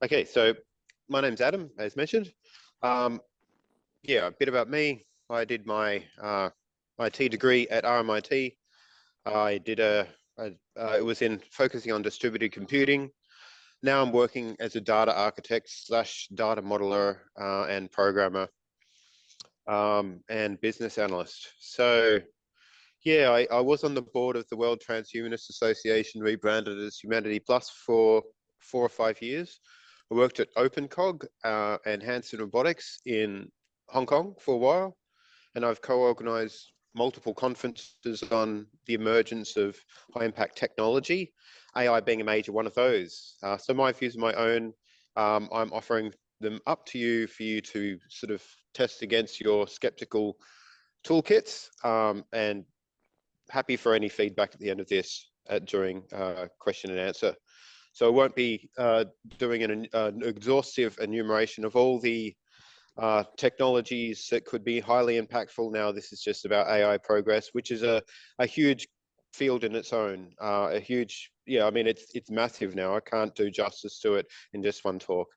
Okay, so my name's Adam, as mentioned. Um, yeah, a bit about me. I did my IT degree at RMIT. I did it was in focusing on distributed computing. Now I'm working as a data architect slash data modeler and programmer and business analyst. So yeah, I was on the board of the World Transhumanist Association, rebranded as Humanity Plus for 4 or 5 years. I worked at OpenCog and Hanson Robotics in Hong Kong for a while, and I've co-organized multiple conferences on the emergence of high-impact technology, AI being a major one of those. So my views are my own. I'm offering them up to you for you to sort of test against your skeptical toolkits, and happy for any feedback at the end of this during question and answer. So I won't be doing an exhaustive enumeration of all the technologies that could be highly impactful. Now, this is just about AI progress, which is a huge field in its own. I mean, it's massive now. I can't do justice to it in just one talk.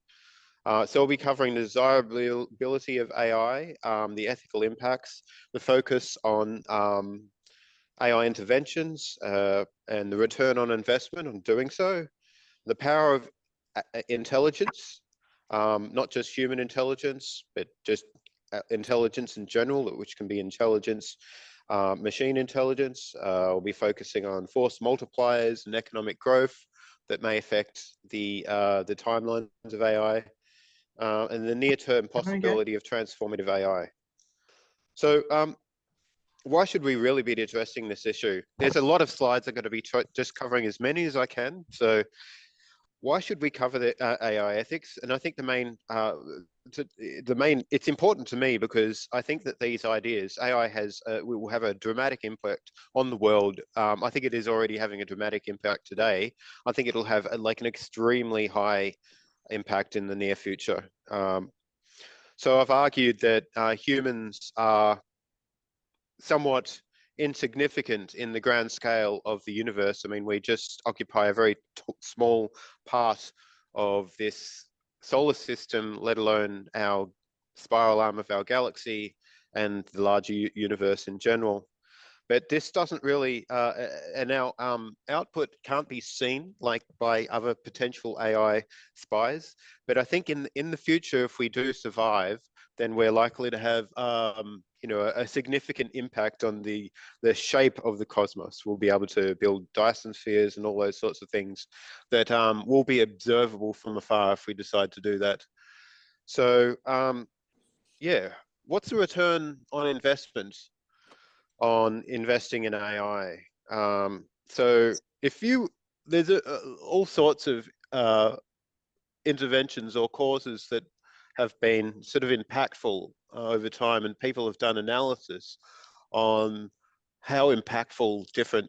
So we'll be covering the desirability of AI, the ethical impacts, the focus on AI interventions and the return on investment on doing so, the power of intelligence, not just human intelligence, but just intelligence in general, which can be intelligence, machine intelligence. We'll be focusing on force multipliers and economic growth that may affect the timelines of AI, and the near-term Okay. possibility of transformative AI. So why should we really be addressing this issue? There's a lot of slides. I'm going to be just covering as many as I can. So why should we cover the AI ethics? And I think it's important to me because I think that these ideas, AI will have a dramatic impact on the world. I think it is already having a dramatic impact today. I think it'll have like an extremely high impact in the near future. So I've argued that humans are somewhat insignificant in the grand scale of the universe. I mean, we just occupy a very small part of this solar system, let alone our spiral arm of our galaxy and the larger universe in general. But this doesn't really, and our output can't be seen like by other potential AI spies. But I think in the future, if we do survive, then we're likely to have a significant impact on the shape of the cosmos. We'll be able to build Dyson spheres and all those sorts of things that will be observable from afar if we decide to do that. So yeah, what's the return on investment on investing in AI? So if you there's all sorts of interventions or causes that have been sort of impactful over time, and people have done analysis on how impactful different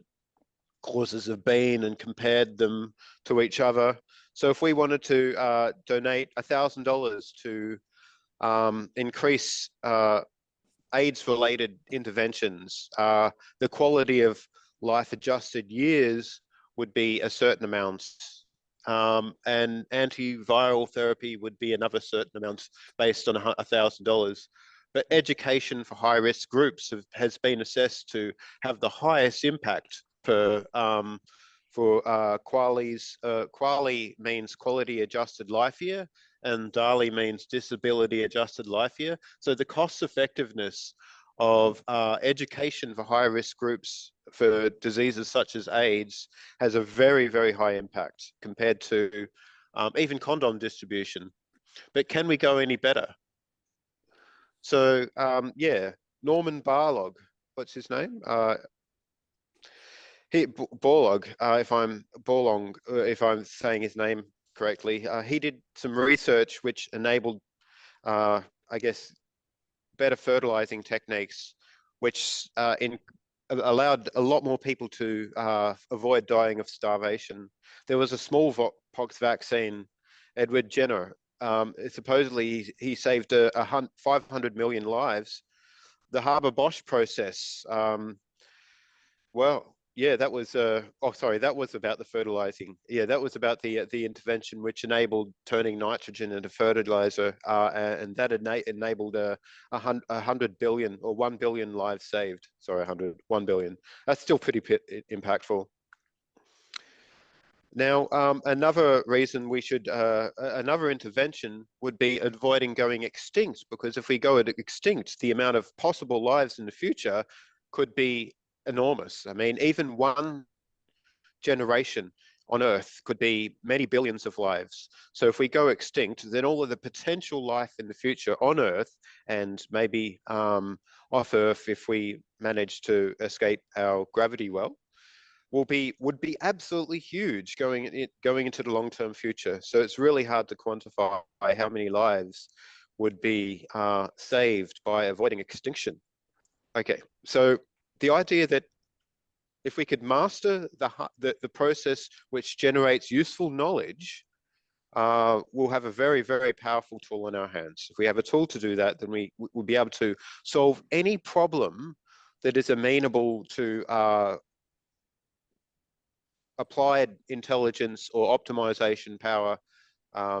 causes have been and compared them to each other. So if we wanted to donate $1,000 to increase AIDS-related interventions, the quality of life-adjusted years would be a certain amount, and antiviral therapy would be another certain amount based on $1,000. But education for high-risk groups has been assessed to have the highest impact for QALYs. QALY means quality adjusted life year, and DALI means disability adjusted life year. So the cost effectiveness of education for high risk groups for diseases such as AIDS has a very, very high impact compared to even condom distribution. But can we go any better? So yeah, Norman Barlog, what's his name? Borlaug, if I'm saying his name correctly, he did some research which enabled, I guess, better fertilizing techniques, which allowed a lot more people to avoid dying of starvation. There was a smallpox vaccine, Edward Jenner. Supposedly, he saved 500 million lives. The Haber-Bosch process, well, yeah, that was oh sorry, that was about the fertilizing. Yeah, that was about the intervention which enabled turning nitrogen into fertilizer, and that enabled a hundred billion or 1 billion lives saved. Sorry, 100, 1 billion. That's still pretty impactful. Now, another reason we should, another intervention would be avoiding going extinct, because if we go extinct, the amount of possible lives in the future could be enormous. I mean, even one generation on Earth could be many billions of lives. So if we go extinct, then all of the potential life in the future on Earth, and maybe off Earth if we manage to escape our gravity well, would be absolutely huge going into the long-term future. So it's really hard to quantify how many lives would be saved by avoiding extinction. Okay, so the idea that if we could master the process which generates useful knowledge, we'll have a very, very powerful tool in our hands. If we have a tool to do that, then we'll be able to solve any problem that is amenable to applied intelligence or optimization power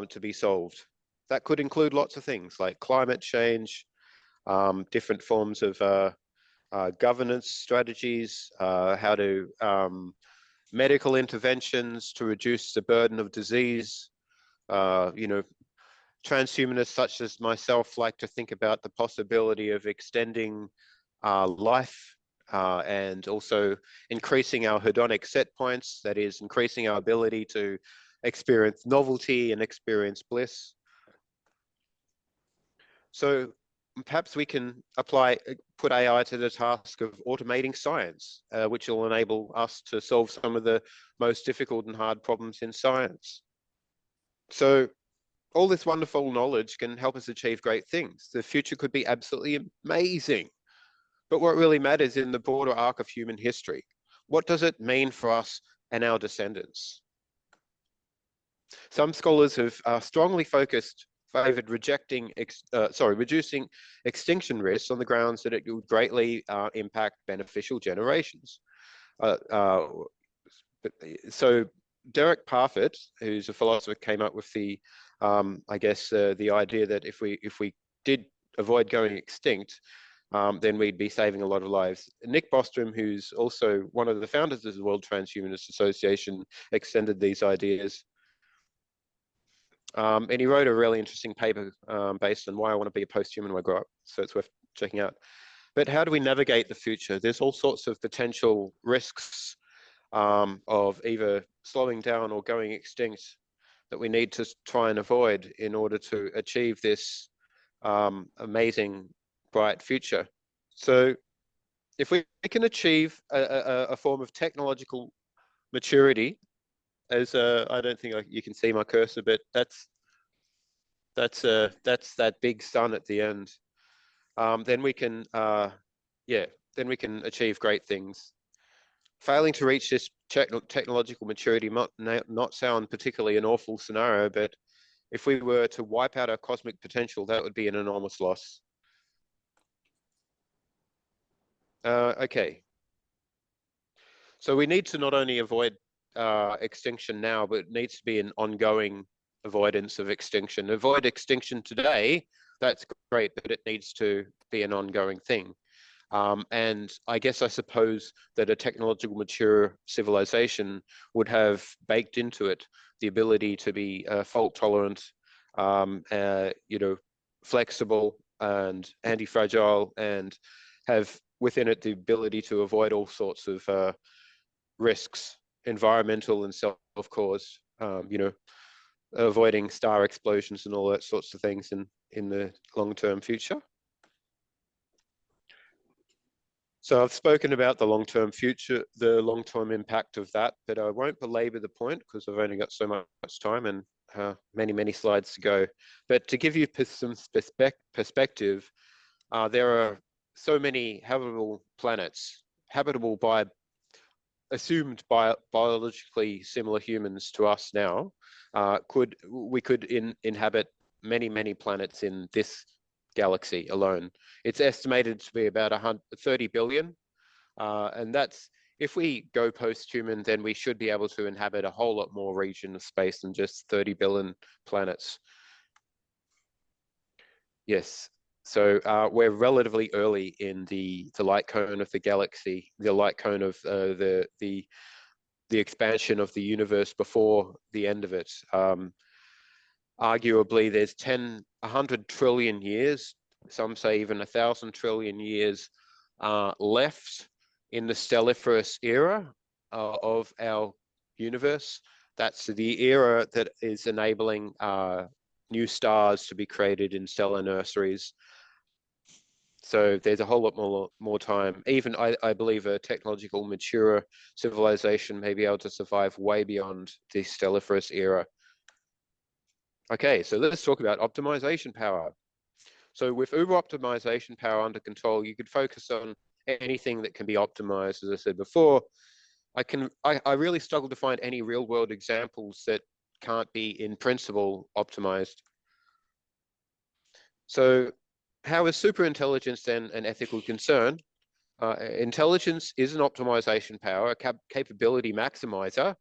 to be solved. That could include lots of things like climate change, different forms of governance strategies, how to medical interventions to reduce the burden of disease. You know, transhumanists such as myself like to think about the possibility of extending life and also increasing our hedonic set points, that is, increasing our ability to experience novelty and experience bliss. So perhaps we can put AI to the task of automating science, which will enable us to solve some of the most difficult and hard problems in science. So all this wonderful knowledge can help us achieve great things. The future could be absolutely amazing. But what really matters in the broader arc of human history, what does it mean for us and our descendants? Some scholars have strongly favored reducing extinction risks on the grounds that it would greatly impact beneficial generations. So Derek Parfit, who's a philosopher, came up with I guess, the idea that if we did avoid going extinct, then we'd be saving a lot of lives. Nick Bostrom, who's also one of the founders of the World Transhumanist Association, extended these ideas. And he wrote a really interesting paper based on why I want to be a post-human when I grow up. So it's worth checking out. But how do we navigate the future? There's all sorts of potential risks of either slowing down or going extinct that we need to try and avoid in order to achieve this amazing, bright future. So if we can achieve a form of technological maturity, as I don't think you can see my cursor, but that's that big sun at the end. Then we can, yeah, then we can achieve great things. Failing to reach this technological maturity might not sound particularly an awful scenario, but if we were to wipe out our cosmic potential, that would be an enormous loss. Okay, so we need to not only avoid extinction now, but it needs to be an ongoing avoidance of extinction. Avoid extinction today, that's great, but it needs to be an ongoing thing. And I suppose that a technological mature civilization would have baked into it the ability to be fault tolerant, you know, flexible and anti-fragile, and have within it the ability to avoid all sorts of risks, environmental and self-caused, you know, avoiding star explosions and all that sorts of things in the long-term future. So I've spoken about the long-term future, the long-term impact of that, but I won't belabor the point because I've only got so much time and many, many slides to go. But to give you some perspective, there are so many habitable planets, habitable by assumed biologically similar humans to us now. We could inhabit many, many planets in this galaxy alone. It's estimated to be about 30 billion, and that's if we go post-human, then we should be able to inhabit a whole lot more region of space than just 30 billion planets. Yes. So we're relatively early in the light cone of the galaxy, the light cone of the expansion of the universe before the end of it. Arguably, there's 100 trillion years, some say even 1,000 trillion years left in the stelliferous era of our universe. That's the era that is enabling new stars to be created in stellar nurseries. So there's a whole lot more time. Even I believe a technological mature civilization may be able to survive way beyond the stelliferous era. Okay, so let's talk about optimization power. So with Uber optimization power under control, you could focus on anything that can be optimized. As I said before, I really struggle to find any real world examples that can't be in principle optimized. So how is superintelligence then an ethical concern? Intelligence is an optimization power, a capability maximizer.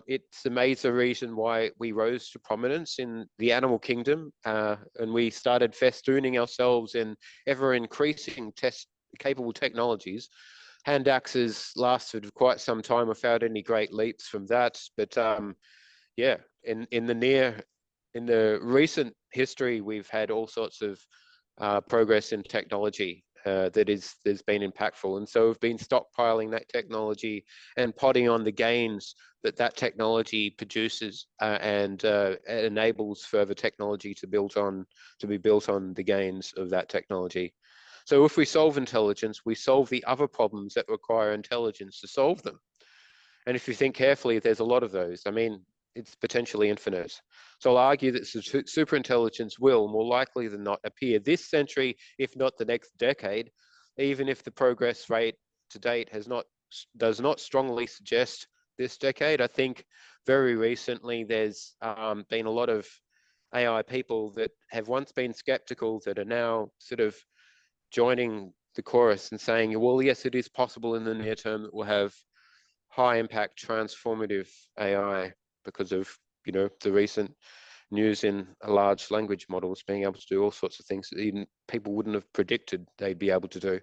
It's a major reason why we rose to prominence in the animal kingdom, and we started festooning ourselves in ever-increasing capable technologies. Hand axes lasted quite some time without any great leaps from that, but yeah, in the recent history, we've had all sorts of progress in technology that's been impactful, and so we've been stockpiling that technology and potting on the gains that technology produces, and enables further technology to be built on the gains of that technology. So if we solve intelligence, we solve the other problems that require intelligence to solve them. And if you think carefully, there's a lot of those. I mean, it's potentially infinite. So I'll argue that superintelligence will, more likely than not, appear this century, if not the next decade, even if the progress rate to date does not strongly suggest this decade. I think very recently there's been a lot of AI people that have once been skeptical that are now sort of joining the chorus and saying, well, yes, it is possible in the near term that we'll have high impact transformative AI because of, the recent news in large language models being able to do all sorts of things that even people wouldn't have predicted they'd be able to do.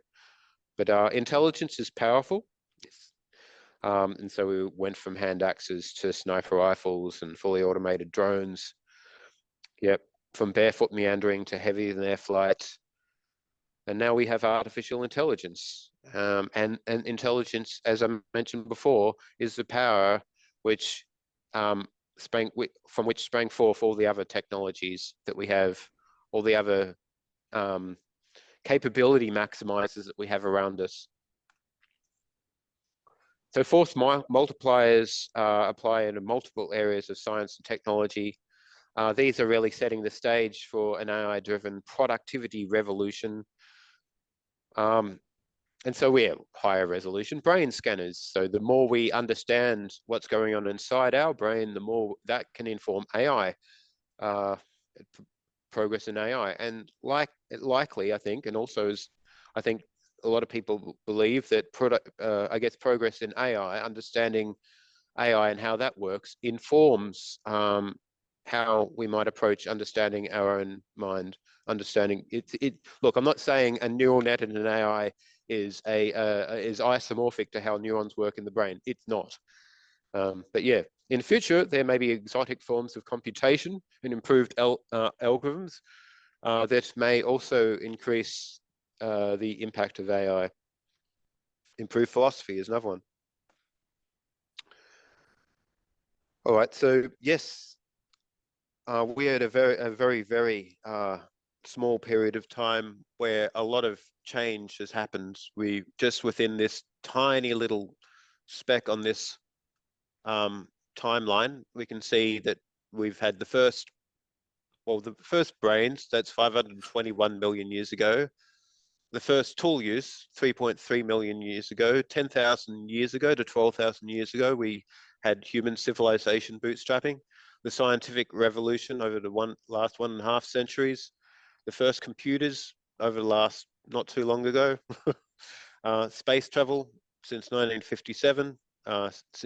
But intelligence is powerful. Yes. And so we went from hand axes to sniper rifles and fully automated drones. Yep. From barefoot meandering to heavier than air flight. And now we have artificial intelligence. And intelligence, as I mentioned before, is the power which from which sprang forth all the other technologies that we have, all the other capability maximizers that we have around us. So force multipliers apply in multiple areas of science and technology. These are really setting the stage for an AI-driven productivity revolution. And so we have higher resolution brain scanners. So the more we understand what's going on inside our brain, the more that can inform AI, progress in AI. And likely, I think, and also I think a lot of people believe that progress in AI, understanding AI and how that works, informs how we might approach understanding our own mind. Understanding it. Look, I'm not saying a neural net in an AI is isomorphic to how neurons work in the brain. It's not. But yeah, in the future, there may be exotic forms of computation and improved algorithms that may also increase the impact of AI. Improved philosophy is another one. All right, so yes, we're at a very small period of time where a lot of change has happened. We just within this tiny little speck on this timeline, we can see that we've had the first brains, that's 521 million years ago. The first tool use, 3.3 million years ago. 10,000 years ago to 12,000 years ago, we had human civilization bootstrapping. The scientific revolution over the last 1.5 centuries. The first computers over the last not too long ago. Space travel since 1957.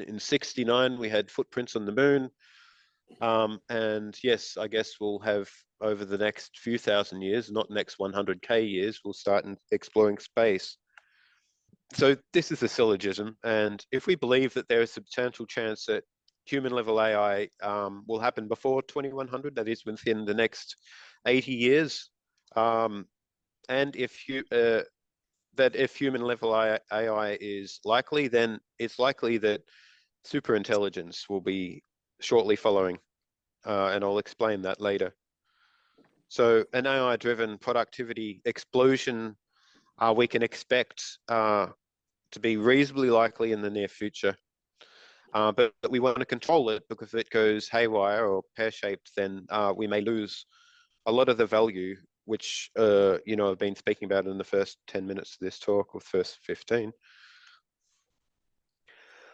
In 69, we had footprints on the moon. And yes, I guess we'll have over the next few thousand years, not next 100K years, we'll start exploring space. So this is a syllogism, and if we believe that there is a substantial chance that human level AI will happen before 2100, that is within the next 80 years, and if if human level AI is likely, then it's likely that superintelligence will be shortly following, and I'll explain that later. So an AI-driven productivity explosion we can expect to be reasonably likely in the near future. But we want to control it, because if it goes haywire or pear-shaped, then we may lose a lot of the value, which I've been speaking about in the first 10 minutes of this talk, or first 15.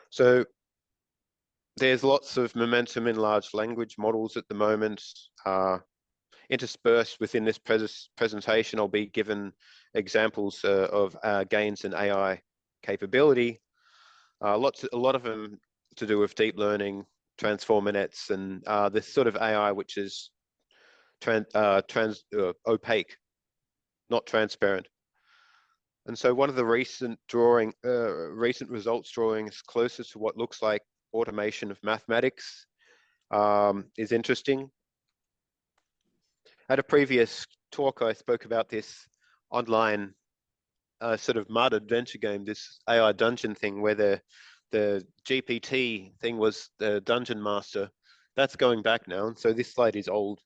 So there's lots of momentum in large language models at the moment. Interspersed within this presentation, I'll be given examples of gains in AI capability. A lot of them to do with deep learning, transformer nets, and this sort of AI which is opaque, not transparent. And so one of the recent results drawings closest to what looks like automation of mathematics is interesting. At a previous talk, I spoke about this online sort of mud adventure game, this AI dungeon thing, where the GPT thing was the dungeon master. That's going back now, and so this slide is old.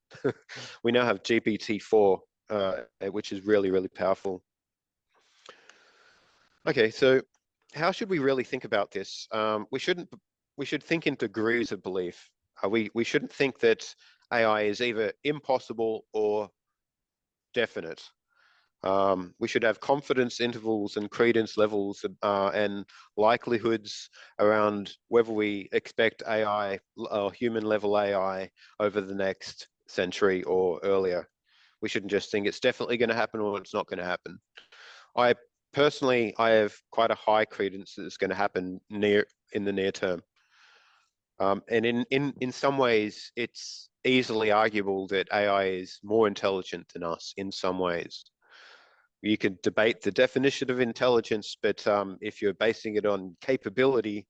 We now have GPT-4, which is really, really powerful. Okay, so how should we really think about this? We should think in degrees of belief. We shouldn't think that AI is either impossible or definite. We should have confidence intervals and credence levels and likelihoods around whether we expect AI or human level AI over the next century or earlier. We shouldn't just think it's definitely going to happen or it's not going to happen. I have quite a high credence that it's going to happen in the near term. And in some ways, it's easily arguable that AI is more intelligent than us in some ways. You could debate the definition of intelligence, but if you're basing it on capability,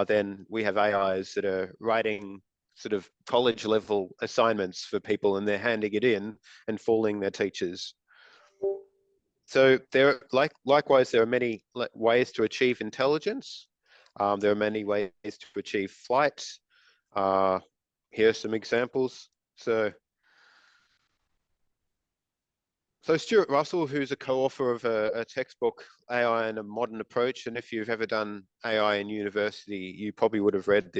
then we have AIs that are writing sort of college level assignments for people, and they're handing it in and fooling their teachers. So likewise, there are many ways to achieve intelligence. There are many ways to achieve flight. Here are some examples. So Stuart Russell, who's a co-author of a textbook, AI and a Modern Approach, and if you've ever done AI in university, you probably would have read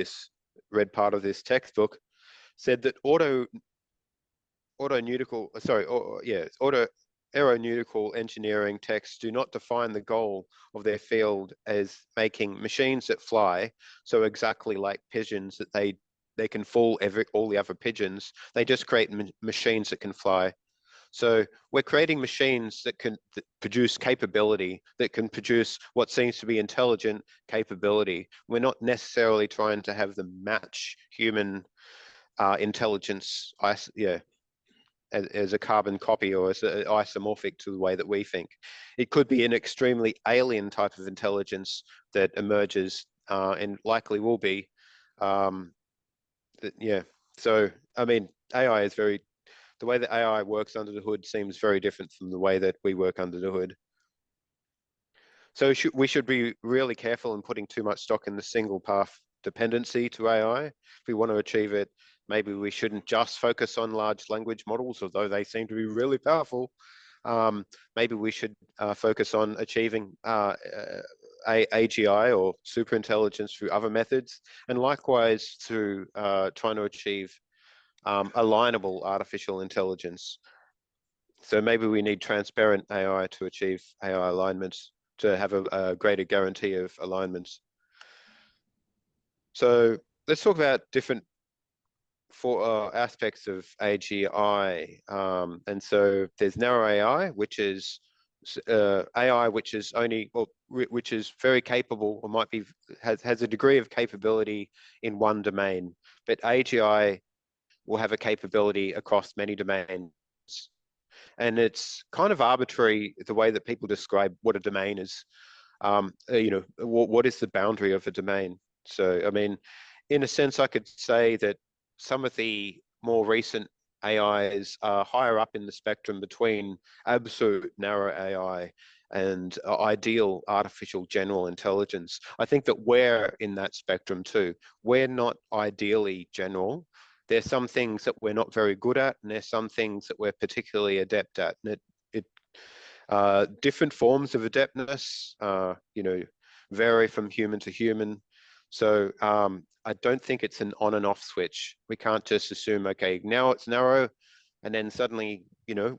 part of this textbook, said that aeronautical engineering texts do not define the goal of their field as making machines that fly, so exactly like pigeons that they can fool all the other pigeons. They just create machines that can fly. So we're creating machines that produce capability, that can produce what seems to be intelligent capability. We're not necessarily trying to have them match human intelligence, as a carbon copy or as isomorphic to the way that we think. It could be an extremely alien type of intelligence that emerges and likely will be. So, I mean, the way that AI works under the hood seems very different from the way that we work under the hood. So we should be really careful in putting too much stock in the single path dependency to AI. If we want to achieve it, maybe we shouldn't just focus on large language models, although they seem to be really powerful. Maybe we should focus on achieving AGI or superintelligence through other methods, and likewise through trying to achieve alignable artificial intelligence. So maybe we need transparent AI to achieve AI alignment, to have a greater guarantee of alignment. So let's talk about different aspects of AGI. And so there's narrow AI, which is AI which is only, or which is very capable, or might be, has a degree of capability in one domain, but AGI will have a capability across many domains. And it's kind of arbitrary the way that people describe what a domain is. You know, what is the boundary of a domain? So, I mean, in a sense, I could say that some of the more recent AIs are higher up in the spectrum between absolute narrow AI and ideal artificial general intelligence. I think that we're in that spectrum too. We're not ideally general. There's some things that we're not very good at, and there's some things that we're particularly adept at. And it different forms of adeptness, you know, vary from human to human. So I don't think it's an on and off switch. We can't just assume, okay, now it's narrow, and then suddenly, you know,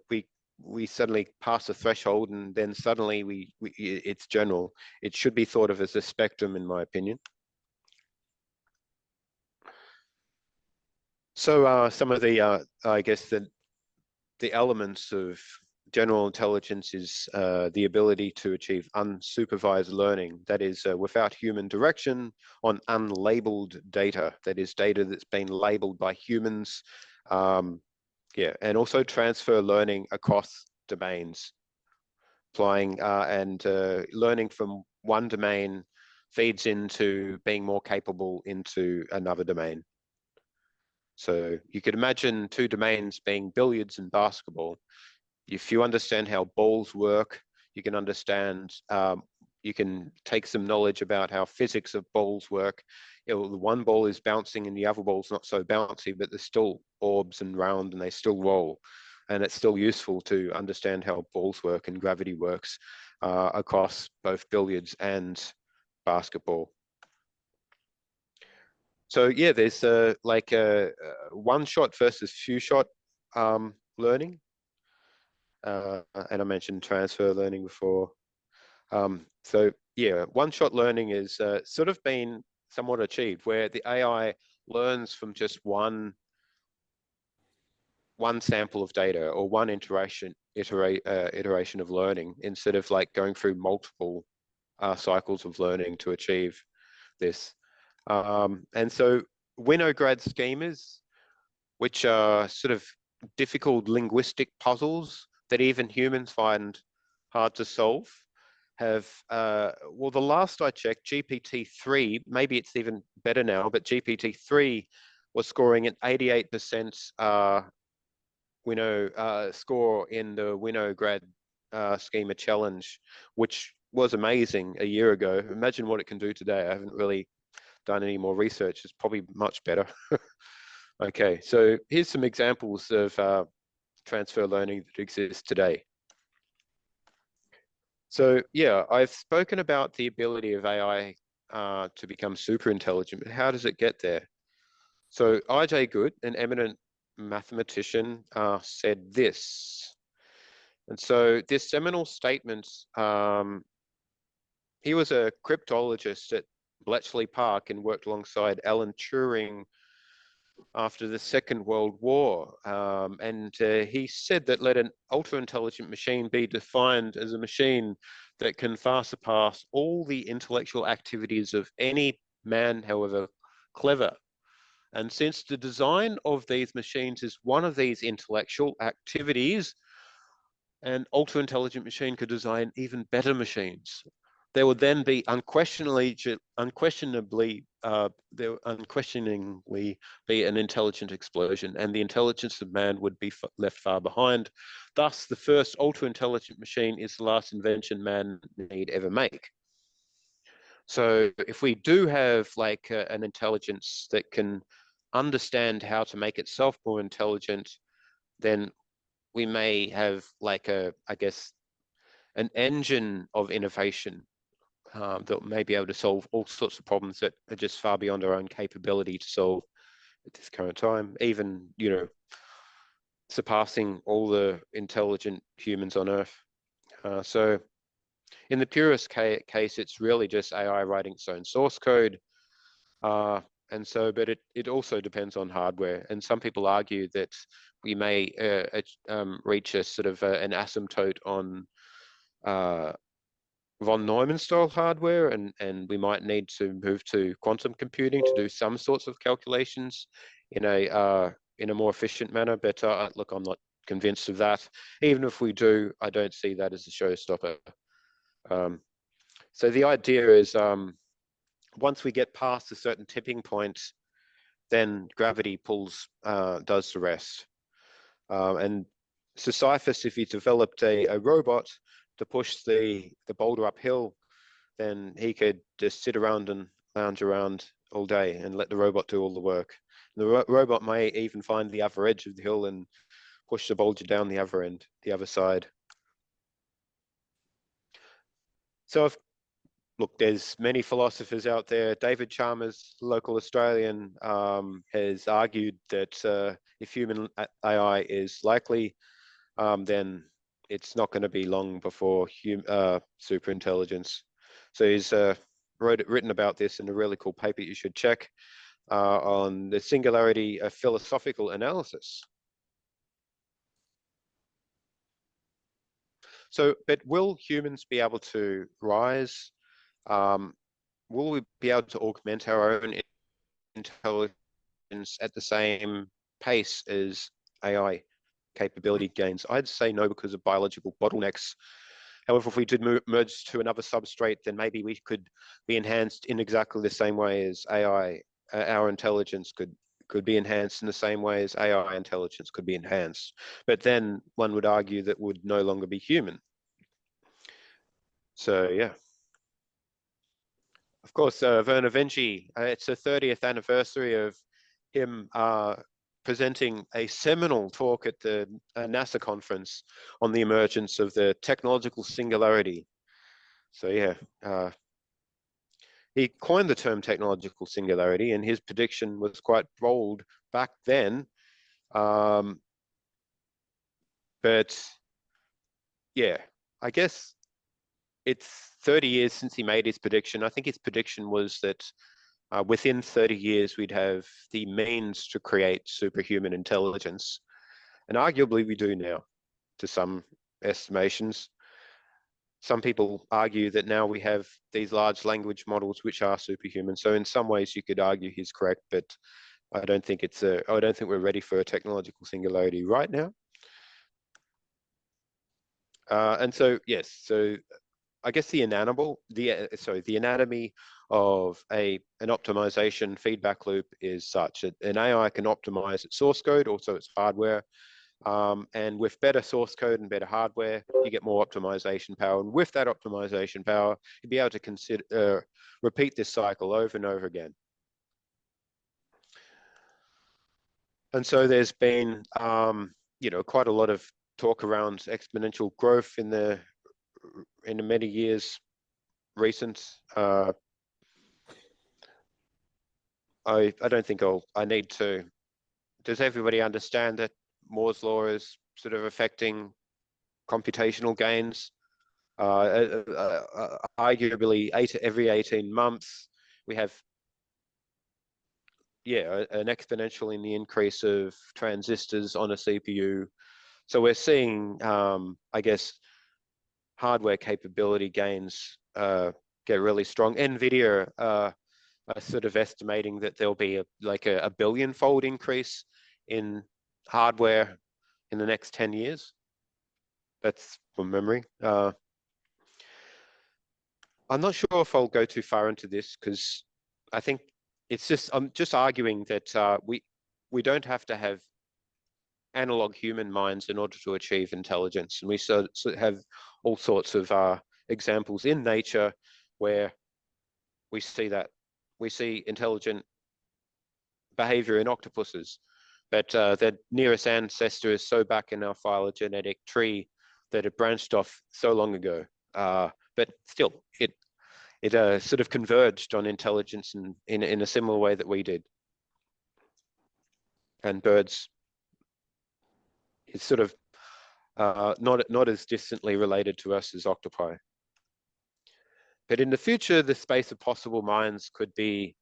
we suddenly pass a threshold, and then suddenly it's general. It should be thought of as a spectrum, in my opinion. So some of the, I guess, the elements of general intelligence is the ability to achieve unsupervised learning, that is without human direction, on unlabeled data, that is data that's been labeled by humans. Yeah, and also transfer learning across domains, applying and learning from one domain feeds into being more capable into another domain. So you could imagine two domains being billiards and basketball. If you understand how balls work, you can understand, you can take some knowledge about how physics of balls work. You know, the one ball is bouncing and the other ball's not so bouncy, but they're still orbs and round and they still roll. And it's still useful to understand how balls work and gravity works across both billiards and basketball. So yeah, there's like a one shot versus few shot learning. And I mentioned transfer learning before. So yeah, one-shot learning is sort of been somewhat achieved, where the AI learns from just one sample of data or one iteration of learning, instead of like going through multiple cycles of learning to achieve this. And so Winograd schemas, which are sort of difficult linguistic puzzles that even humans find hard to solve, have, well, the last I checked, GPT-3, maybe it's even better now, but GPT-3 was scoring an 88% score in the Winograd schema challenge, which was amazing a year ago. Imagine what it can do today. I haven't really done any more research. It's probably much better. Okay, so here's some examples of transfer learning that exists today. So yeah, I've spoken about the ability of AI to become super intelligent, but how does it get there? So I.J. Good, an eminent mathematician, said this. And so this seminal statement, he was a cryptologist at Bletchley Park and worked alongside Alan Turing after the Second World War. And he said that let an ultra-intelligent machine be defined as a machine that can far surpass all the intellectual activities of any man, however clever. And since the design of these machines is one of these intellectual activities, an ultra-intelligent machine could design even better machines. There would then be unquestioningly be an intelligent explosion, and the intelligence of man would be left far behind. Thus, the first ultra-intelligent machine is the last invention man need ever make. So if we do have like an intelligence that can understand how to make itself more intelligent, then we may have like I guess, an engine of innovation that may be able to solve all sorts of problems that are just far beyond our own capability to solve at this current time, even, you know, surpassing all the intelligent humans on Earth. So in the purest case, it's really just AI writing its own source code. And so, but it also depends on hardware. And some people argue that we may reach a sort of an asymptote on uh, von Neumann style hardware, and we might need to move to quantum computing to do some sorts of calculations in a more efficient manner. But look, I'm not convinced of that. Even if we do, I don't see that as a showstopper. So the idea is, once we get past a certain tipping point, then gravity does the rest. And Sisyphus, if he developed a robot to push the boulder uphill, then he could just sit around and lounge around all day and let the robot do all the work. The robot may even find the other edge of the hill and push the boulder down the other end, the other side. So look, there's many philosophers out there. David Chalmers, local Australian, has argued that if human AI is likely, then it's not going to be long before super intelligence. So he's written about this in a really cool paper you should check on the singularity of philosophical analysis. So, but will humans be able to rise? Will we be able to augment our own intelligence at the same pace as AI capability gains? I'd say no, because of biological bottlenecks. However, if we did merge to another substrate, then maybe we could be enhanced in exactly the same way as AI. Our intelligence could be enhanced in the same way as AI intelligence could be enhanced. But then one would argue that would no longer be human. So yeah. Of course, Werner Vinci, it's the 30th anniversary of him presenting a seminal talk at the NASA conference on the emergence of the technological singularity. So yeah, he coined the term technological singularity, and his prediction was quite bold back then. But yeah, I guess it's 30 years since he made his prediction. I think his prediction was that within 30 years, we'd have the means to create superhuman intelligence. And arguably we do now, to some estimations. Some people argue that now we have these large language models which are superhuman. So in some ways you could argue he's correct, but I don't think we're ready for a technological singularity right now. And so, yes, so I guess the anatomy of an optimization feedback loop is such that an AI can optimize its source code, also its hardware. And with better source code and better hardware, you get more optimization power. And with that optimization power, you'll be able to repeat this cycle over and over again. And so there's been, quite a lot of talk around exponential growth in the many years recent. I don't think I need to. Does everybody understand that Moore's law is sort of affecting computational gains? Arguably, every 18 months, we have an exponential in the increase of transistors on a CPU. So we're seeing, I guess, hardware capability gains get really strong. NVIDIA are sort of estimating that there'll be a billion-fold increase in hardware in the next 10 years. That's from memory. I'm not sure if I'll go too far into this, because I think I'm just arguing that we don't have to have analog human minds in order to achieve intelligence. And we have all sorts of examples in nature where we see intelligent behavior in octopuses, but their nearest ancestor is so back in our phylogenetic tree that it branched off so long ago. But still, it sort of converged on intelligence in a similar way that we did. And birds is sort of not as distantly related to us as octopi. But in the future, the space of possible minds could be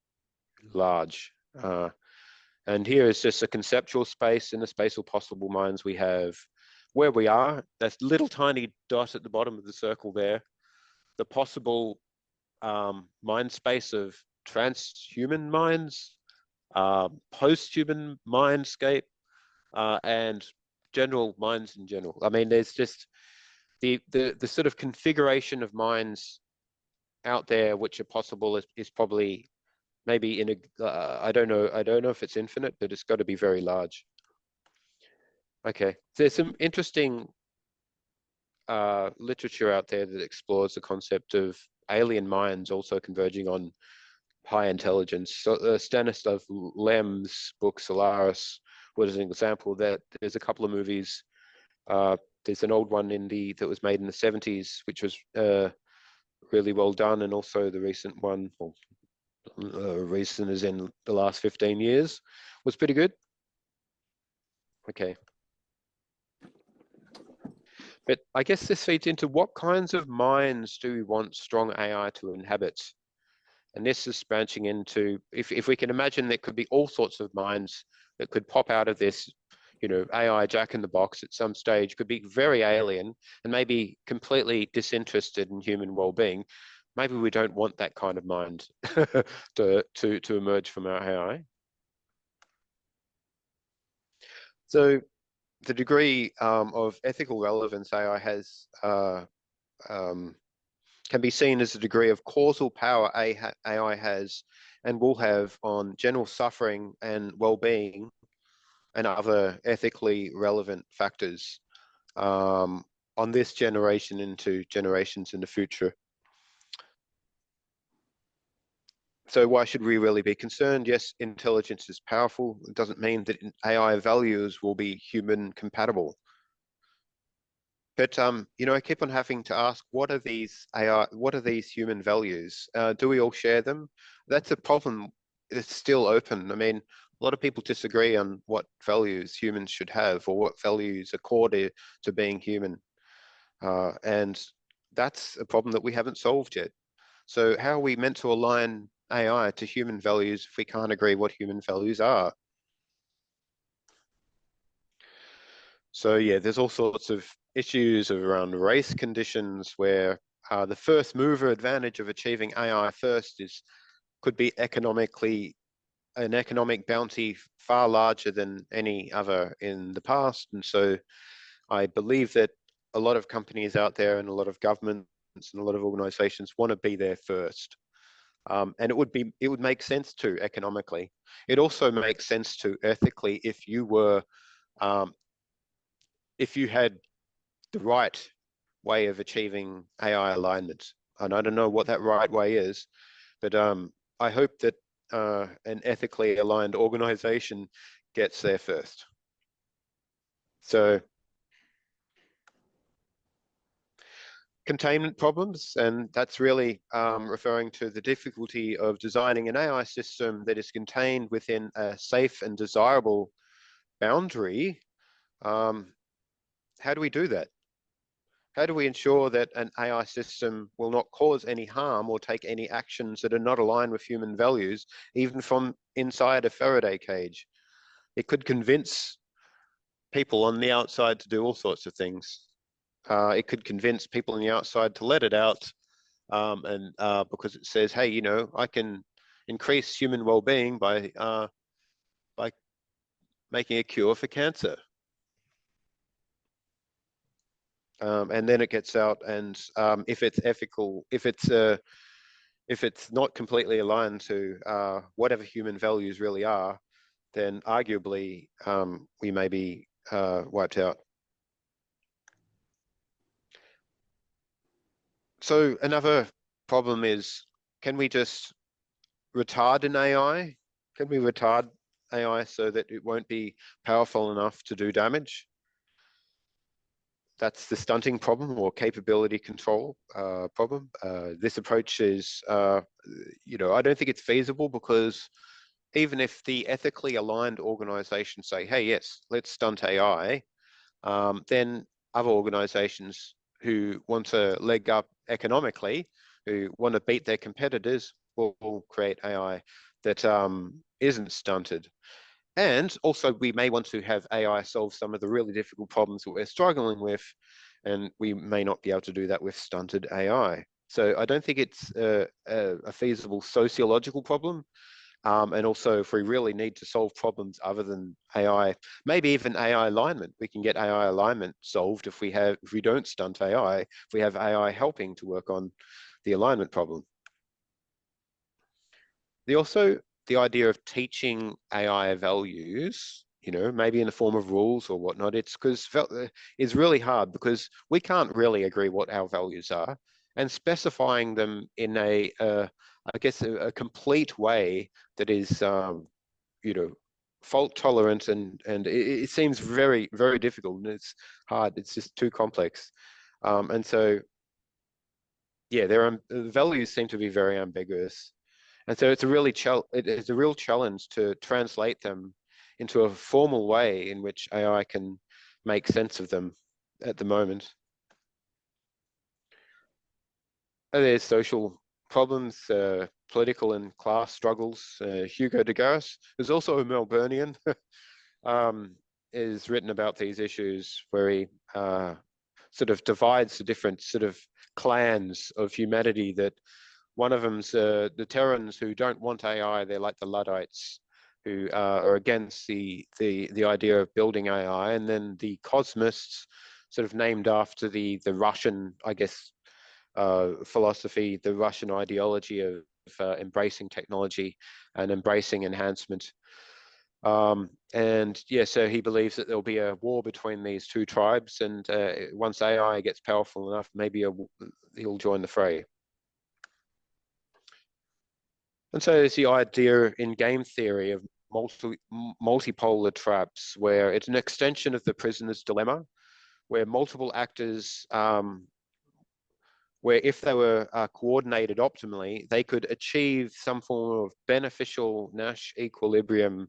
large. And here is just a conceptual space. In the space of possible minds, we have where we are, that little tiny dot at the bottom of the circle there, the possible mind space of transhuman minds, post-human mindscape, and general minds in general. I mean, there's just the sort of configuration of minds out there which are possible is probably maybe in a I don't know if it's infinite, but it's got to be very large. Okay, there's some interesting literature out there that explores the concept of alien minds also converging on high intelligence. So Stanislav Lem's book Solaris was an example. That there's a couple of movies. There's an old one that was made in the 70s, which was really well done, and also the recent one, well, recent as in the last 15 years, was pretty good. Okay. But I guess this feeds into what kinds of minds do we want strong AI to inhabit? And this is branching into, if we can imagine there could be all sorts of minds that could pop out of this, AI jack in the box at some stage, could be very alien and maybe completely disinterested in human well-being. Maybe we don't want that kind of mind to emerge from our AI. So the degree of ethical relevance AI has can be seen as the degree of causal power AI has and will have on general suffering and well-being and other ethically relevant factors on this generation into generations in the future. So why should we really be concerned? Yes, intelligence is powerful. It doesn't mean that AI values will be human compatible. But I keep on having to ask, what are these AI? What are these human values? Do we all share them? That's a problem. It's still open. I mean, a lot of people disagree on what values humans should have or what values are core to being human, and that's a problem that we haven't solved yet. So, how are we meant to align AI to human values if we can't agree what human values are? So yeah, there's all sorts of issues around race conditions where the first mover advantage of achieving AI first could be an economic bounty far larger than any other in the past. And so I believe that a lot of companies out there and a lot of governments and a lot of organizations want to be there first. And it would make sense to economically. It also makes sense to ethically um, if you had the right way of achieving AI alignment. And I don't know what that right way is, but I hope that an ethically aligned organization gets there first. So containment problems, and that's really referring to the difficulty of designing an AI system that is contained within a safe and desirable boundary. How do we do that? How do we ensure that an AI system will not cause any harm or take any actions that are not aligned with human values, even from inside a Faraday cage? It could convince people on the outside to do all sorts of things. It could convince people on the outside to let it out, and because it says, hey, I can increase human well-being by making a cure for cancer. And then it gets out, and if it's ethical, if it's not completely aligned to whatever human values really are, then arguably we may be wiped out. So another problem is, can we just retard an AI? Can we retard AI so that it won't be powerful enough to do damage? That's the stunting problem or capability control problem. This approach is, I don't think it's feasible, because even if the ethically aligned organizations say, hey, yes, let's stunt AI, then other organizations who want to leg up economically, who want to beat their competitors, will create AI that isn't stunted. And also, we may want to have AI solve some of the really difficult problems that we're struggling with, and we may not be able to do that with stunted AI. So I don't think it's a feasible sociological problem. And also, if we really need to solve problems other than AI, maybe even AI alignment, we can get AI alignment solved if we don't stunt AI, if we have AI helping to work on the alignment problem. The idea of teaching AI values, maybe in the form of rules or whatnot, it's really hard because we can't really agree what our values are, and specifying them in I guess, a complete way that is, fault tolerant, and it seems very, very difficult, and it's hard. It's just too complex. And so, yeah, the values seem to be very ambiguous. And so it's a real challenge to translate them into a formal way in which AI can make sense of them at the moment. There's social problems, political and class struggles. Hugo de Garis is also a Melburnian, is written about these issues where he sort of divides the different sort of clans of humanity. That one of them's the Terrans, who don't want AI. They're like the Luddites, who are against the idea of building AI, and then the Cosmists, sort of named after the Russian, I guess, philosophy, the Russian ideology of embracing technology and embracing enhancement. And yeah, so he believes that there'll be a war between these two tribes, and once AI gets powerful enough, maybe he'll join the fray. And so there's the idea in game theory of multipolar traps, where it's an extension of the prisoner's dilemma, where multiple actors, where if they were coordinated optimally, they could achieve some form of beneficial Nash equilibrium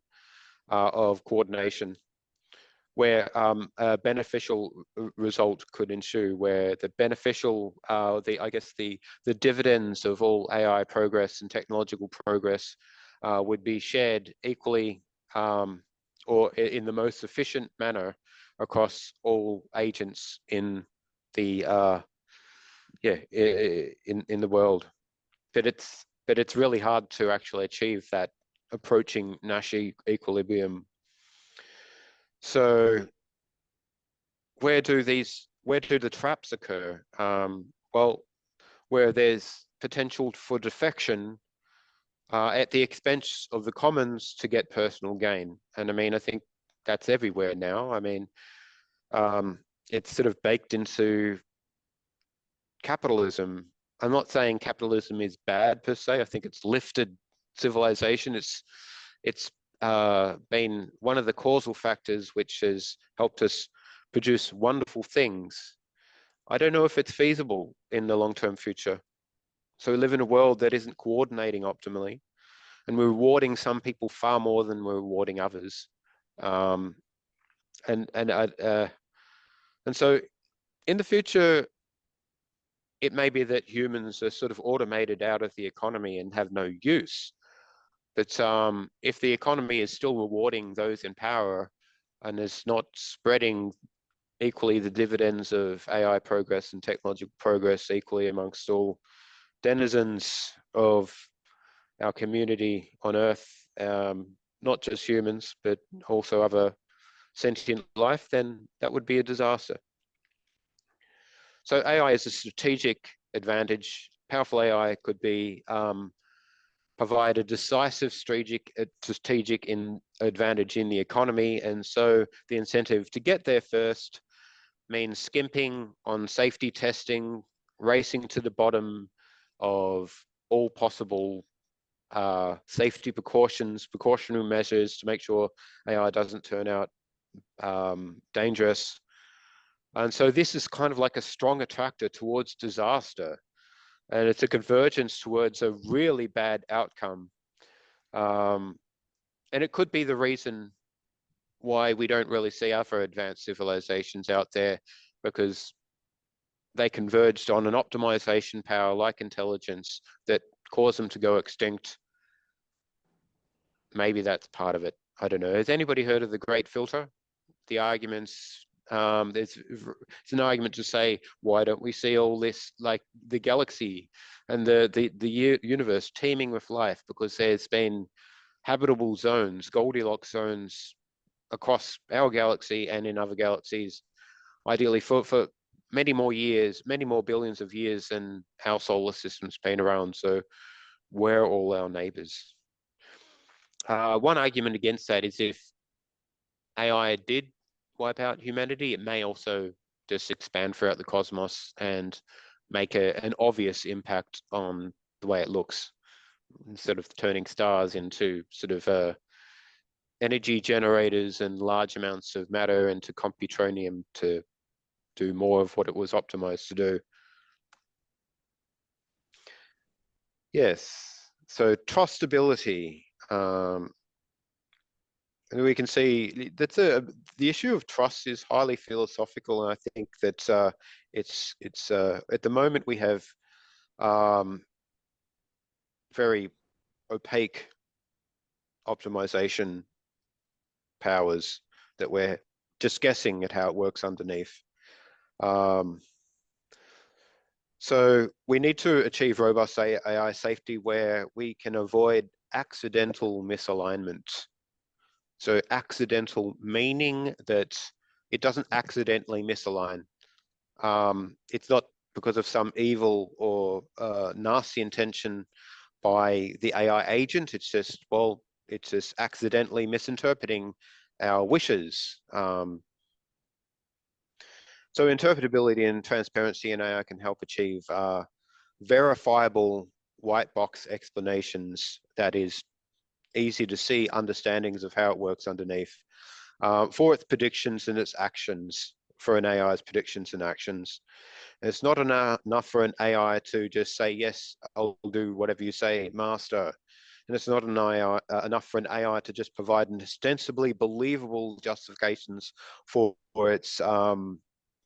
of coordination, where a beneficial result could ensue, where the beneficial, I guess the dividends of all AI progress and technological progress would be shared equally, or in the most efficient manner across all agents in the in the world. But it's really hard to actually achieve that approaching Nash equilibrium. So where do the traps occur? Well, where there's potential for defection at the expense of the commons to get personal gain. And I mean, I think that's everywhere now. I mean, it's sort of baked into capitalism. I'm not saying capitalism is bad per se. I think it's lifted civilization. It's been one of the causal factors which has helped us produce wonderful things. I don't know if it's feasible in the long-term future. So we live in a world that isn't coordinating optimally, and we're rewarding some people far more than we're rewarding others. Um, and so in the future, it may be that humans are sort of automated out of the economy and have no use. But if the economy is still rewarding those in power and is not spreading equally the dividends of AI progress and technological progress equally amongst all denizens of our community on Earth, not just humans, but also other sentient life, then that would be a disaster. So AI is a strategic advantage. Powerful AI could be provide a decisive strategic advantage in the economy, and so the incentive to get there first means skimping on safety testing, racing to the bottom of all possible safety precautionary measures to make sure AI doesn't turn out dangerous. And so this is kind of like a strong attractor towards disaster, and it's a convergence towards a really bad outcome. And it could be the reason why we don't really see other advanced civilizations out there, because they converged on an optimization power like intelligence that caused them to go extinct. Maybe that's part of it. I don't know. Has anybody heard of the Great Filter? The arguments, it's an argument to say, why don't we see all this, like the galaxy and the universe teeming with life, because there's been habitable zones, Goldilocks zones across our galaxy and in other galaxies, ideally for many more years, many more billions of years than our solar system's been around. So we're all our neighbors. One argument against that is if AI did wipe out humanity, it may also just expand throughout the cosmos and make an obvious impact on the way it looks, instead of turning stars into sort of energy generators and large amounts of matter into computronium to do more of what it was optimized to do. Yes, so trustability. And we can see that's the issue of trust is highly philosophical, and I think that it's at the moment we have very opaque optimization powers that we're just guessing at how it works underneath. So we need to achieve robust AI safety where we can avoid accidental misalignment. So accidental meaning that it doesn't accidentally misalign. It's not because of some evil or nasty intention by the AI agent. It's just, well, it's just accidentally misinterpreting our wishes. So interpretability and transparency in AI can help achieve verifiable white box explanations that is easy to see understandings of how it works underneath for its predictions and its actions, for an AI's predictions and actions. It's not enough for an AI to just say, yes, I'll do whatever you say, master. And it's not enough for an AI to just provide an ostensibly believable justifications for its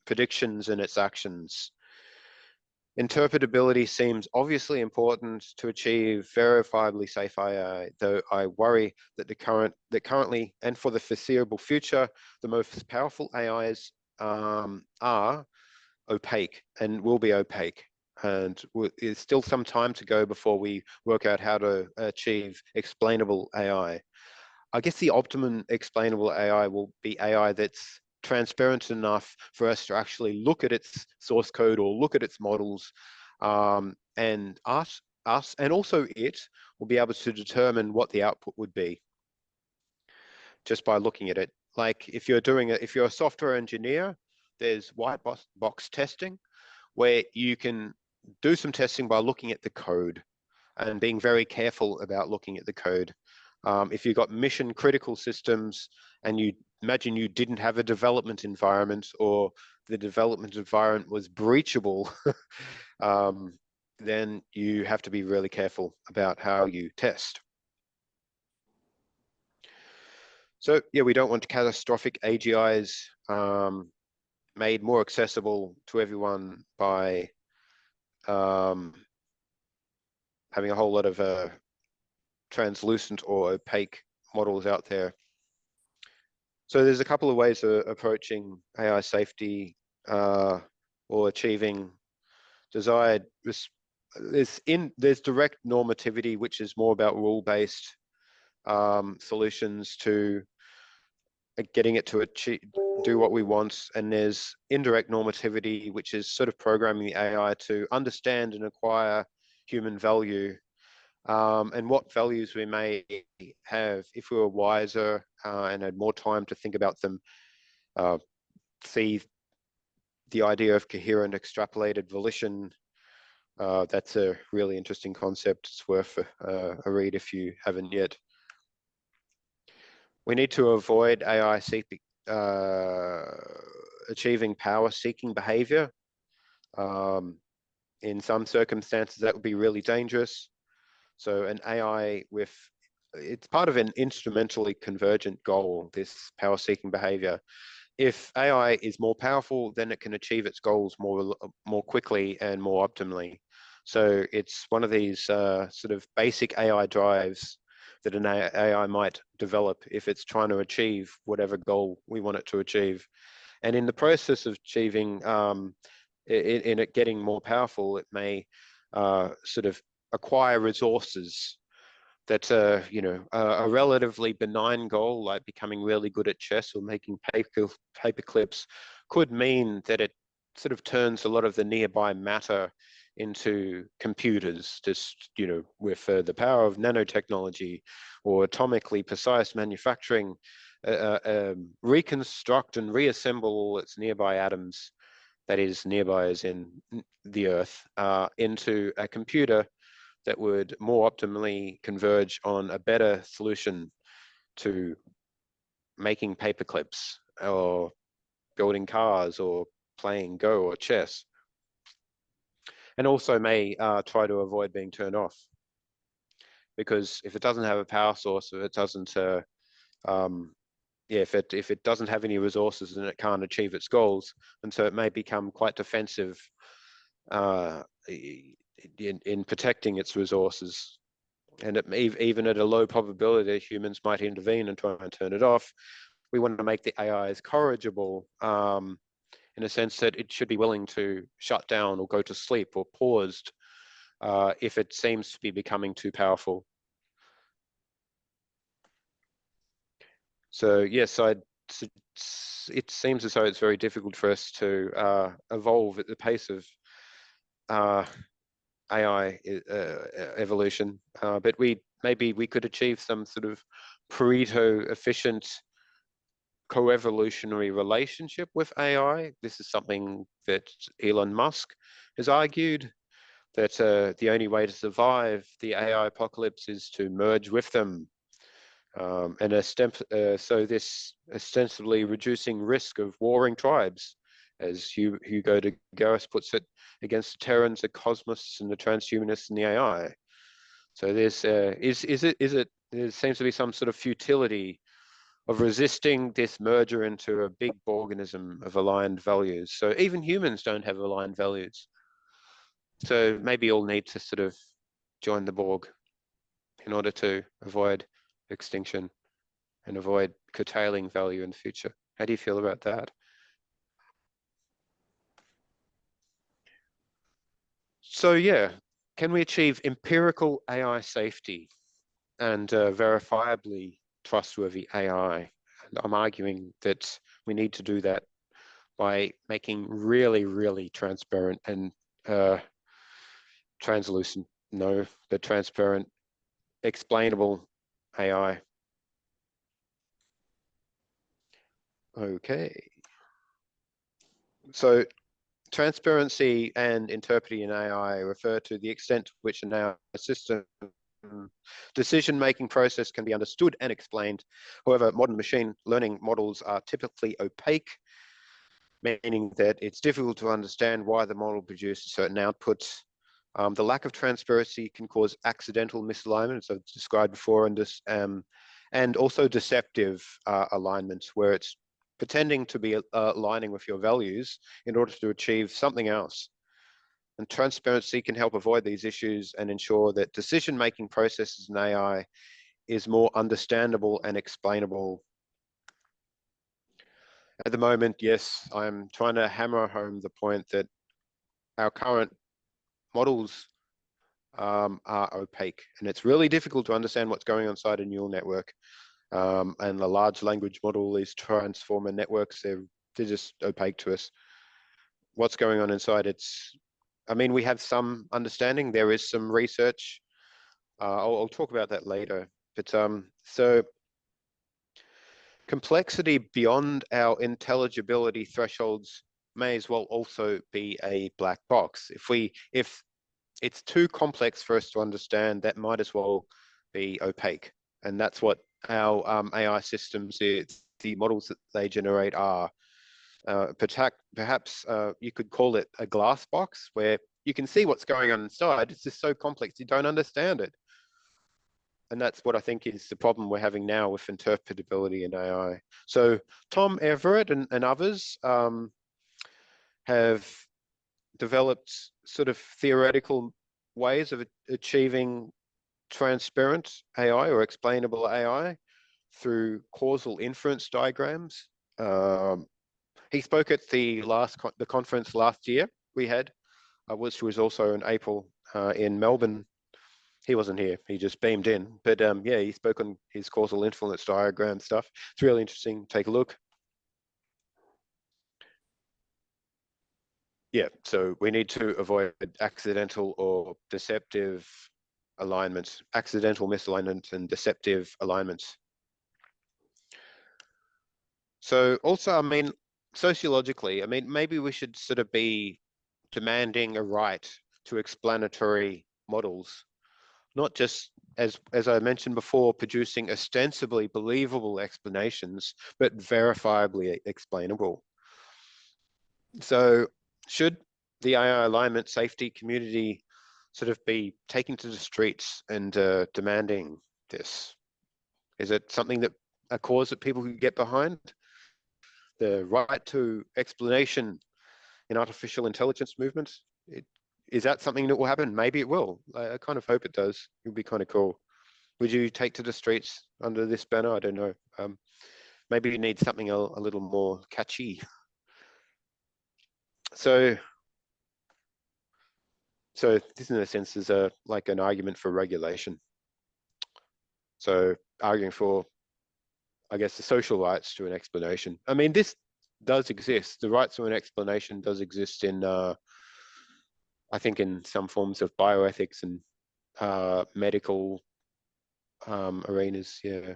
predictions and its actions. Interpretability seems obviously important to achieve verifiably safe AI, though I worry that currently and for the foreseeable future, the most powerful AIs are opaque and will be opaque. And there's still some time to go before we work out how to achieve explainable AI. I guess the optimum explainable AI will be AI that's transparent enough for us to actually look at its source code or look at its models, and us and also it will be able to determine what the output would be just by looking at it. Like if you're a software engineer, there's white box testing where you can do some testing by looking at the code and being very careful about looking at the code. If you've got mission critical systems and you imagine you didn't have a development environment or the development environment was breachable, then you have to be really careful about how you test. So yeah, we don't want catastrophic AGIs made more accessible to everyone by having a whole lot of translucent or opaque models out there. So there's a couple of ways of approaching AI safety or achieving desired. There's direct normativity, which is more about rule-based solutions to getting it to do what we want, and there's indirect normativity, which is sort of programming the AI to understand and acquire human value. And what values we may have if we were wiser and had more time to think about them. See the idea of coherent extrapolated volition. That's a really interesting concept. It's worth a read if you haven't yet. We need to avoid AI achieving power-seeking behavior. In some circumstances, that would be really dangerous. So an AI it's part of an instrumentally convergent goal, this power-seeking behavior. If AI is more powerful, then it can achieve its goals more quickly and more optimally. So it's one of these sort of basic AI drives that an AI might develop if it's trying to achieve whatever goal we want it to achieve. And in the process of achieving, in it getting more powerful, it may sort of acquire resources that a relatively benign goal like becoming really good at chess or making paper clips could mean that it sort of turns a lot of the nearby matter into computers, just with the power of nanotechnology or atomically precise manufacturing, reconstruct and reassemble all its nearby atoms, that is nearby as in the Earth, into a computer that would more optimally converge on a better solution to making paper clips or building cars or playing Go or chess, and also may try to avoid being turned off, because if it doesn't have a power source, if it doesn't if it doesn't have any resources, then it can't achieve its goals, and so it may become quite defensive in protecting its resources. And even at a low probability, humans might intervene and try and turn it off. We want to make the AI as corrigible, in a sense that it should be willing to shut down or go to sleep or paused if it seems to be becoming too powerful. So yes, it seems as though it's very difficult for us to evolve at the pace of AI evolution, but maybe we could achieve some sort of Pareto efficient co-evolutionary relationship with AI. This is something that Elon Musk has argued, that the only way to survive the AI apocalypse is to merge with them. So this ostensibly reducing risk of warring tribes, as Hugo de Garis puts it, against the Terrans, the cosmos, and the transhumanists and the AI. So there's there seems to be some sort of futility of resisting this merger into a big organism of aligned values. So even humans don't have aligned values. So maybe all need to sort of join the Borg in order to avoid extinction and avoid curtailing value in the future. How do you feel about that? So yeah, can we achieve empirical AI safety and verifiably trustworthy AI? And I'm arguing that we need to do that by making really, really transparent and translucent, no, the transparent, explainable AI. Okay. So transparency and interpreting in AI refer to the extent to which an AI system decision-making process can be understood and explained. However, modern machine learning models are typically opaque, meaning that it's difficult to understand why the model produces certain outputs. The lack of transparency can cause accidental misalignment, as I've described before, and also deceptive alignments, where it's pretending to be aligning with your values in order to achieve something else. And transparency can help avoid these issues and ensure that decision-making processes in AI is more understandable and explainable. At the moment, yes, I'm trying to hammer home the point that our current models are opaque, and it's really difficult to understand what's going on inside a neural network. And the large language model, these transformer networks, they're just opaque to us. What's going on inside? I mean, we have some understanding. There is some research. I'll talk about that later. But so complexity beyond our intelligibility thresholds may as well also be a black box. If it's too complex for us to understand, that might as well be opaque. And that's what our AI systems, the models that they generate are. Perhaps you could call it a glass box where you can see what's going on inside. It's just so complex, you don't understand it. And that's what I think is the problem we're having now with interpretability in AI. So Tom Everett and others have developed sort of theoretical ways of achieving transparent AI or explainable AI through causal inference diagrams. Um, he spoke at the conference last year we had, which was also in April in Melbourne. He wasn't here; he just beamed in. But yeah, he spoke on his causal inference diagram stuff. It's really interesting. Take a look. Yeah, so we need to avoid accidental or deceptive alignments, accidental misalignment and deceptive alignments. So also, I mean, sociologically, I mean, maybe we should sort of be demanding a right to explanatory models, not just as I mentioned before, producing ostensibly believable explanations, but verifiably explainable. So should the AI alignment safety community sort of be taking to the streets and demanding this? Is it something that a cause that people can get behind? The right to explanation in artificial intelligence movements? Is that something that will happen? Maybe it will. I kind of hope it does. It would be kind of cool. Would you take to the streets under this banner? I don't know. Maybe you need something a little more catchy. So this, in a sense, is like an argument for regulation. So arguing for, I guess, the social rights to an explanation. I mean, this does exist. The rights to an explanation does exist in, I think, in some forms of bioethics and medical arenas. Yeah.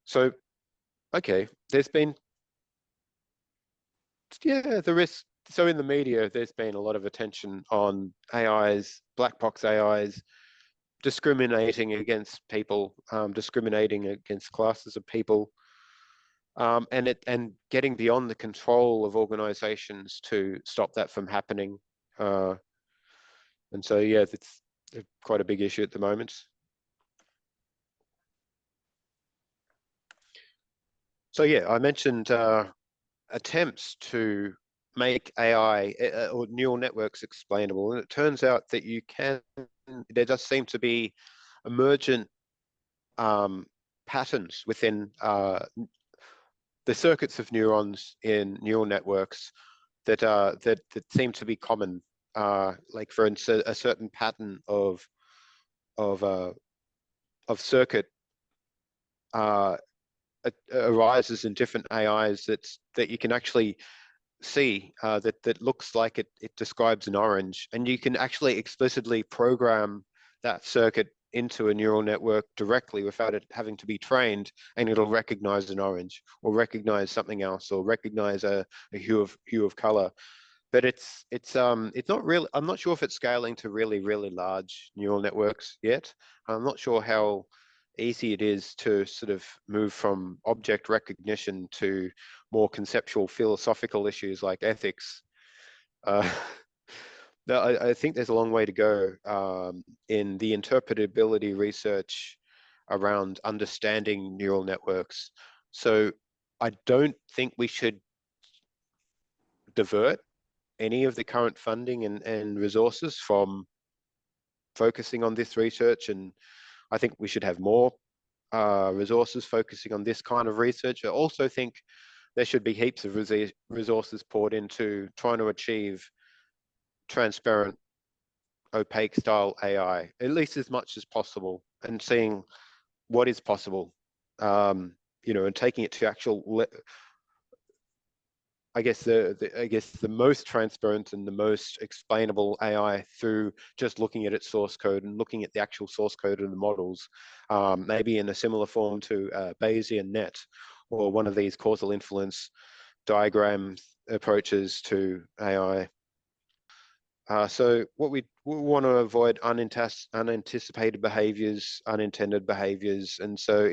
So, okay, there's been, yeah, the risk. So in the media, there's been a lot of attention on AIs, black box AIs, discriminating against people, discriminating against classes of people, and getting beyond the control of organizations to stop that from happening. And so, yeah, it's quite a big issue at the moment. So yeah, I mentioned attempts to make AI or neural networks explainable, and it turns out that you can. There does seem to be emergent patterns within the circuits of neurons in neural networks that seem to be common. Like for instance, a certain pattern of uh, of circuit uh, arises in different AIs that you can actually see that looks like it describes an orange, and you can actually explicitly program that circuit into a neural network directly without it having to be trained, and it'll recognize an orange or recognize something else or recognize a hue of color. But it's not really. I'm not sure if it's scaling to really large neural networks yet. I'm not sure how easy it is to sort of move from object recognition to more conceptual philosophical issues like ethics. Uh, I think there's a long way to go in the interpretability research around understanding neural networks. So I don't think we should divert any of the current funding and resources from focusing on this research. And I think we should have more resources focusing on this kind of research. I also think there should be heaps of resources poured into trying to achieve transparent, opaque style AI, at least as much as possible, and seeing what is possible, and taking it to actual I guess the most transparent and the most explainable AI through just looking at its source code and looking at the actual source code of the models, maybe in a similar form to Bayesian net or one of these causal influence diagram approaches to AI. So what we want to avoid unanticipated behaviors, unintended behaviors, and so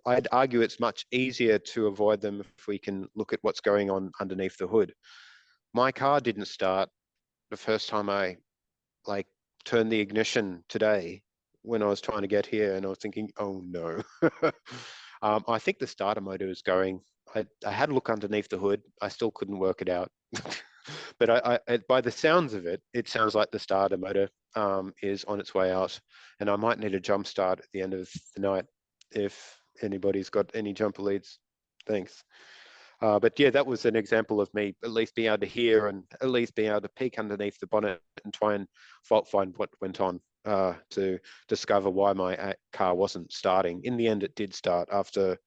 I'd argue it's much easier to avoid them if we can look at what's going on underneath the hood. My car didn't start the first time I like turned the ignition today when I was trying to get here, and I was thinking, oh no. I think the starter motor is going. I had a look underneath the hood. I still couldn't work it out. But by the sounds of it, it sounds like the starter motor is on its way out, and I might need a jump start at the end of the night if anybody's got any jumper leads. Thanks. But yeah, that was an example of me at least being able to hear and at least being able to peek underneath the bonnet and try and fault find what went on to discover why my car wasn't starting. In the end, it did start after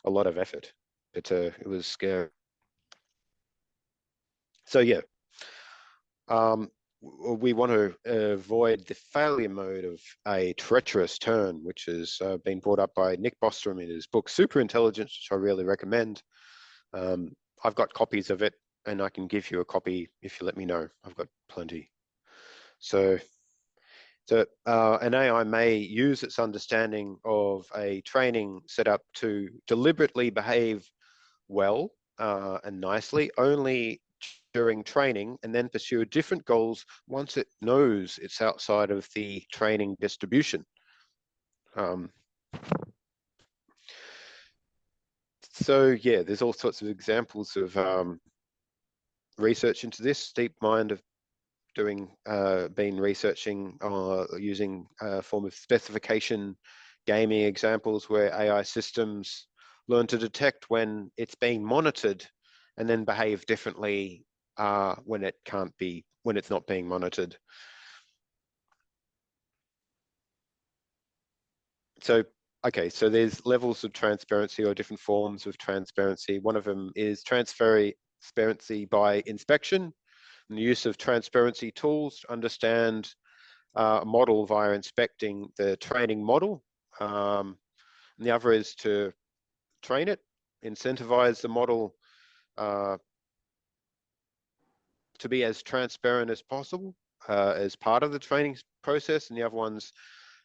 a lot of effort, but it was scary. So yeah, we want to avoid the failure mode of a treacherous turn, which has been brought up by Nick Bostrom in his book Super Intelligence, which I really recommend. I've got copies of it, and I can give you a copy if you let me know. I've got plenty. So an AI may use its understanding of a training setup to deliberately behave well and nicely only during training, and then pursue different goals once it knows it's outside of the training distribution. So yeah, there's all sorts of examples of research into this. DeepMind have been researching using a form of specification gaming examples where AI systems learn to detect when it's being monitored and then behave differently when it's not being monitored. So, okay, so there's levels of transparency or different forms of transparency. One of them is transparency by inspection, and the use of transparency tools to understand a model via inspecting the training model. And the other is to train it, incentivize the model to be as transparent as possible as part of the training process. And the other one's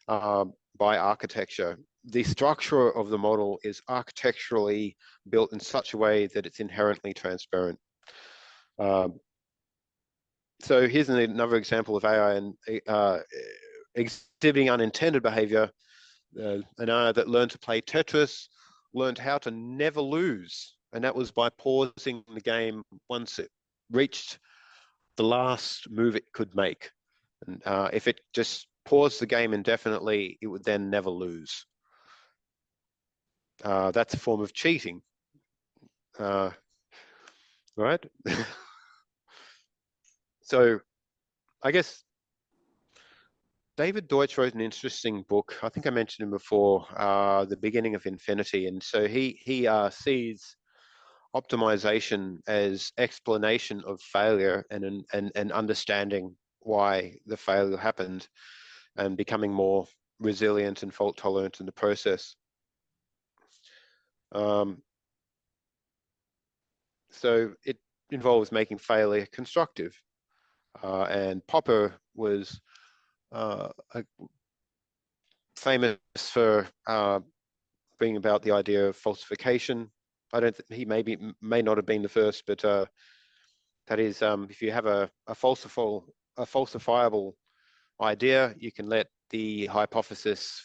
by architecture. The structure of the model is architecturally built in such a way that it's inherently transparent. So here's another example of AI and exhibiting unintended behavior. An AI that learned to play Tetris learned how to never lose, and that was by pausing the game once it reached the last move it could make. And if it just paused the game indefinitely, it would then never lose. That's a form of cheating, right? So I guess David Deutsch wrote an interesting book. I think I mentioned him before, The Beginning of Infinity. And so he sees optimization as explanation of failure and understanding why the failure happened and becoming more resilient and fault tolerant in the process. So it involves making failure constructive. And Popper was famous for being about the idea of falsification. I don't. He may not have been the first, but that is, if you have a falsifiable idea, you can let the hypothesis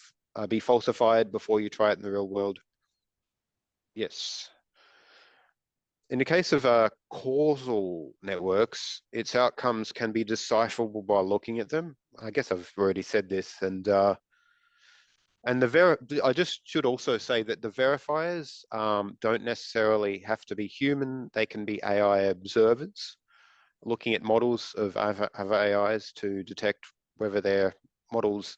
be falsified before you try it in the real world. Yes. In the case of causal networks, its outcomes can be decipherable by looking at them. I guess I've already said this, and I just should also say that the verifiers don't necessarily have to be human. They can be AI observers looking at models of AIs to detect whether their models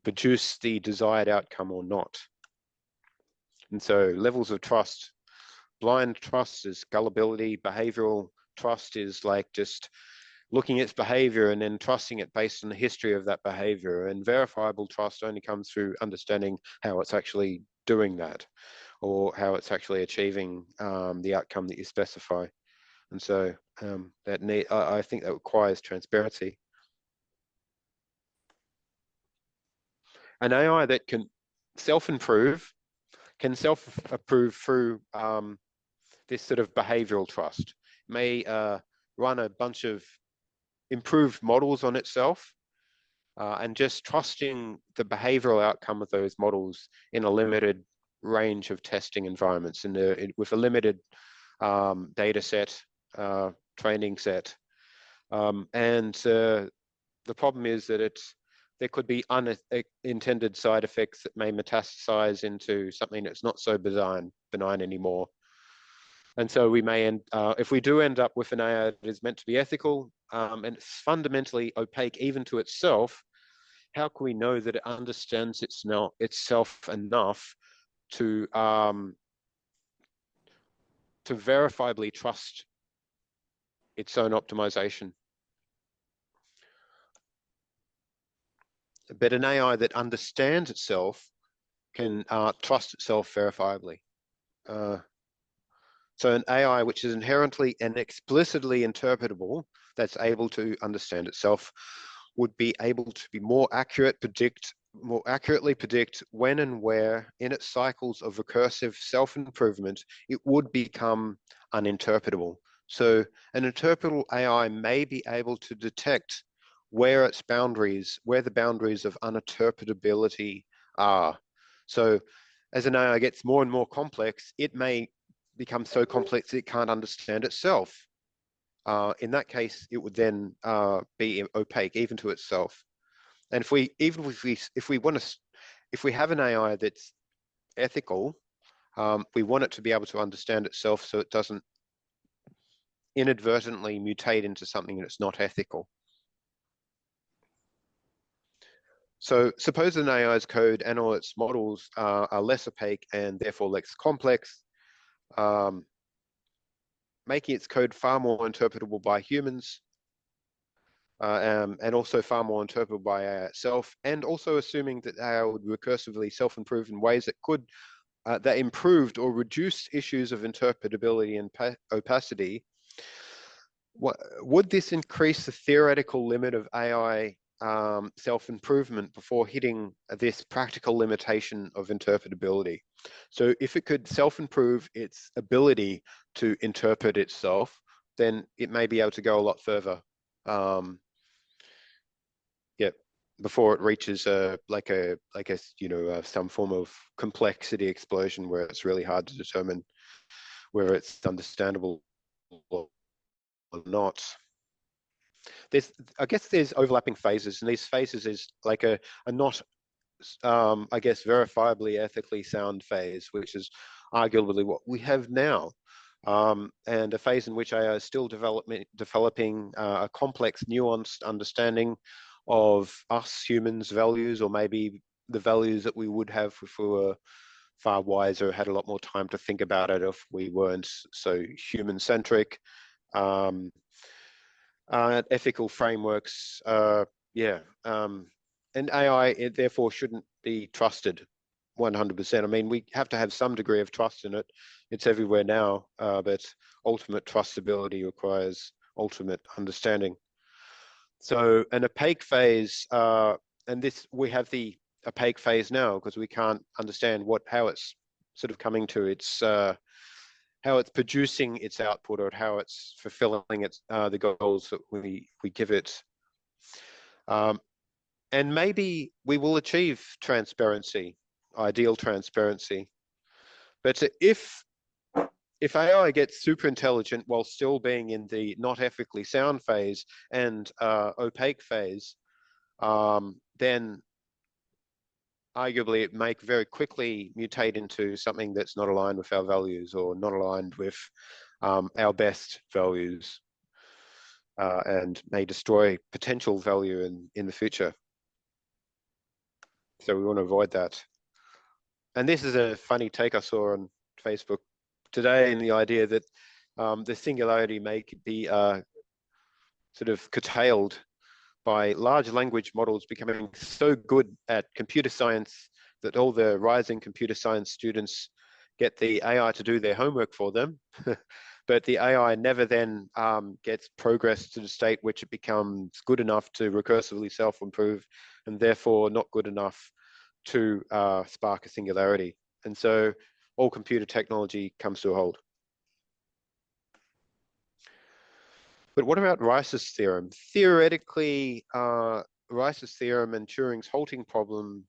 produce the desired outcome or not. And so levels of trust, blind trust is gullibility, behavioral trust is like just looking at its behavior and then trusting it based on the history of that behavior. And verifiable trust only comes through understanding how it's actually doing that or how it's actually achieving the outcome that you specify. And so I think that requires transparency. An AI that can self-improve can self-approve through this sort of behavioral trust. It may run a bunch of improved models on itself and just trusting the behavioral outcome of those models in a limited range of testing environments with a limited data set, training set. And the problem is that there could be unintended side effects that may metastasize into something that's not so benign anymore. And so we may if we do end up with an AI that is meant to be ethical, and it's fundamentally opaque even to itself, how can we know that it understands itself enough to verifiably trust its own optimization? But an AI that understands itself can trust itself verifiably. So an AI which is inherently and explicitly interpretable, that's able to understand itself, would be able to be more accurately predict when and where in its cycles of recursive self-improvement it would become uninterpretable. So an interpretable AI may be able to detect where the boundaries of uninterpretability are. So as an AI gets more and more complex, it may become so complex it can't understand itself. In that case, it would then be opaque even to itself. And if we have an AI that's ethical, we want it to be able to understand itself so it doesn't inadvertently mutate into something that's not ethical. So suppose an AI's code and all its models are less opaque and therefore less complex, making its code far more interpretable by humans, and also far more interpretable by AI itself, and also assuming that AI would recursively self-improve in ways that could that improved or reduced issues of interpretability and opacity. Would this increase the theoretical limit of AI self-improvement before hitting this practical limitation of interpretability? So if it could self-improve its ability to interpret itself, then it may be able to go a lot further. Before it reaches some form of complexity explosion where it's really hard to determine whether it's understandable or not. I guess there's overlapping phases, and these phases is like a not I guess verifiably ethically sound phase, which is arguably what we have now, and a phase in which AI is still developing a complex, nuanced understanding of us humans' values, or maybe the values that we would have if we were far wiser, had a lot more time to think about it, if we weren't so human-centric. Ethical frameworks, and AI, it therefore shouldn't be trusted 100%. I mean, we have to have some degree of trust in it. It's everywhere now, but ultimate trustability requires ultimate understanding. So an opaque phase, and we have the opaque phase now because we can't understand how it's sort of coming to its, how it's producing its output, or how it's fulfilling the goals that we give it. And maybe we will achieve transparency, ideal transparency. But if AI gets super intelligent while still being in the not ethically sound phase and opaque phase, then arguably it may very quickly mutate into something that's not aligned with our values, or not aligned with our best values, and may destroy potential value in the future. So we want to avoid that. And this is a funny take I saw on Facebook today, in the idea that the singularity may be sort of curtailed by large language models becoming so good at computer science that all the rising computer science students get the AI to do their homework for them. But the AI never then gets progress to the state which it becomes good enough to recursively self-improve, and therefore not good enough to spark a singularity. And so all computer technology comes to a halt. But what about Rice's theorem? Theoretically, Rice's theorem and Turing's halting problem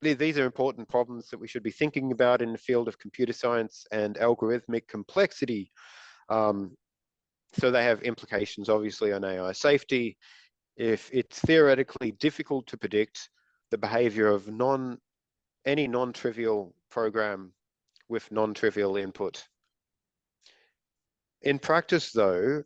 these are important problems that we should be thinking about in the field of computer science and algorithmic complexity. So they have implications, obviously, on AI safety. If it's theoretically difficult to predict the behavior of any non-trivial program with non-trivial input. In practice, though,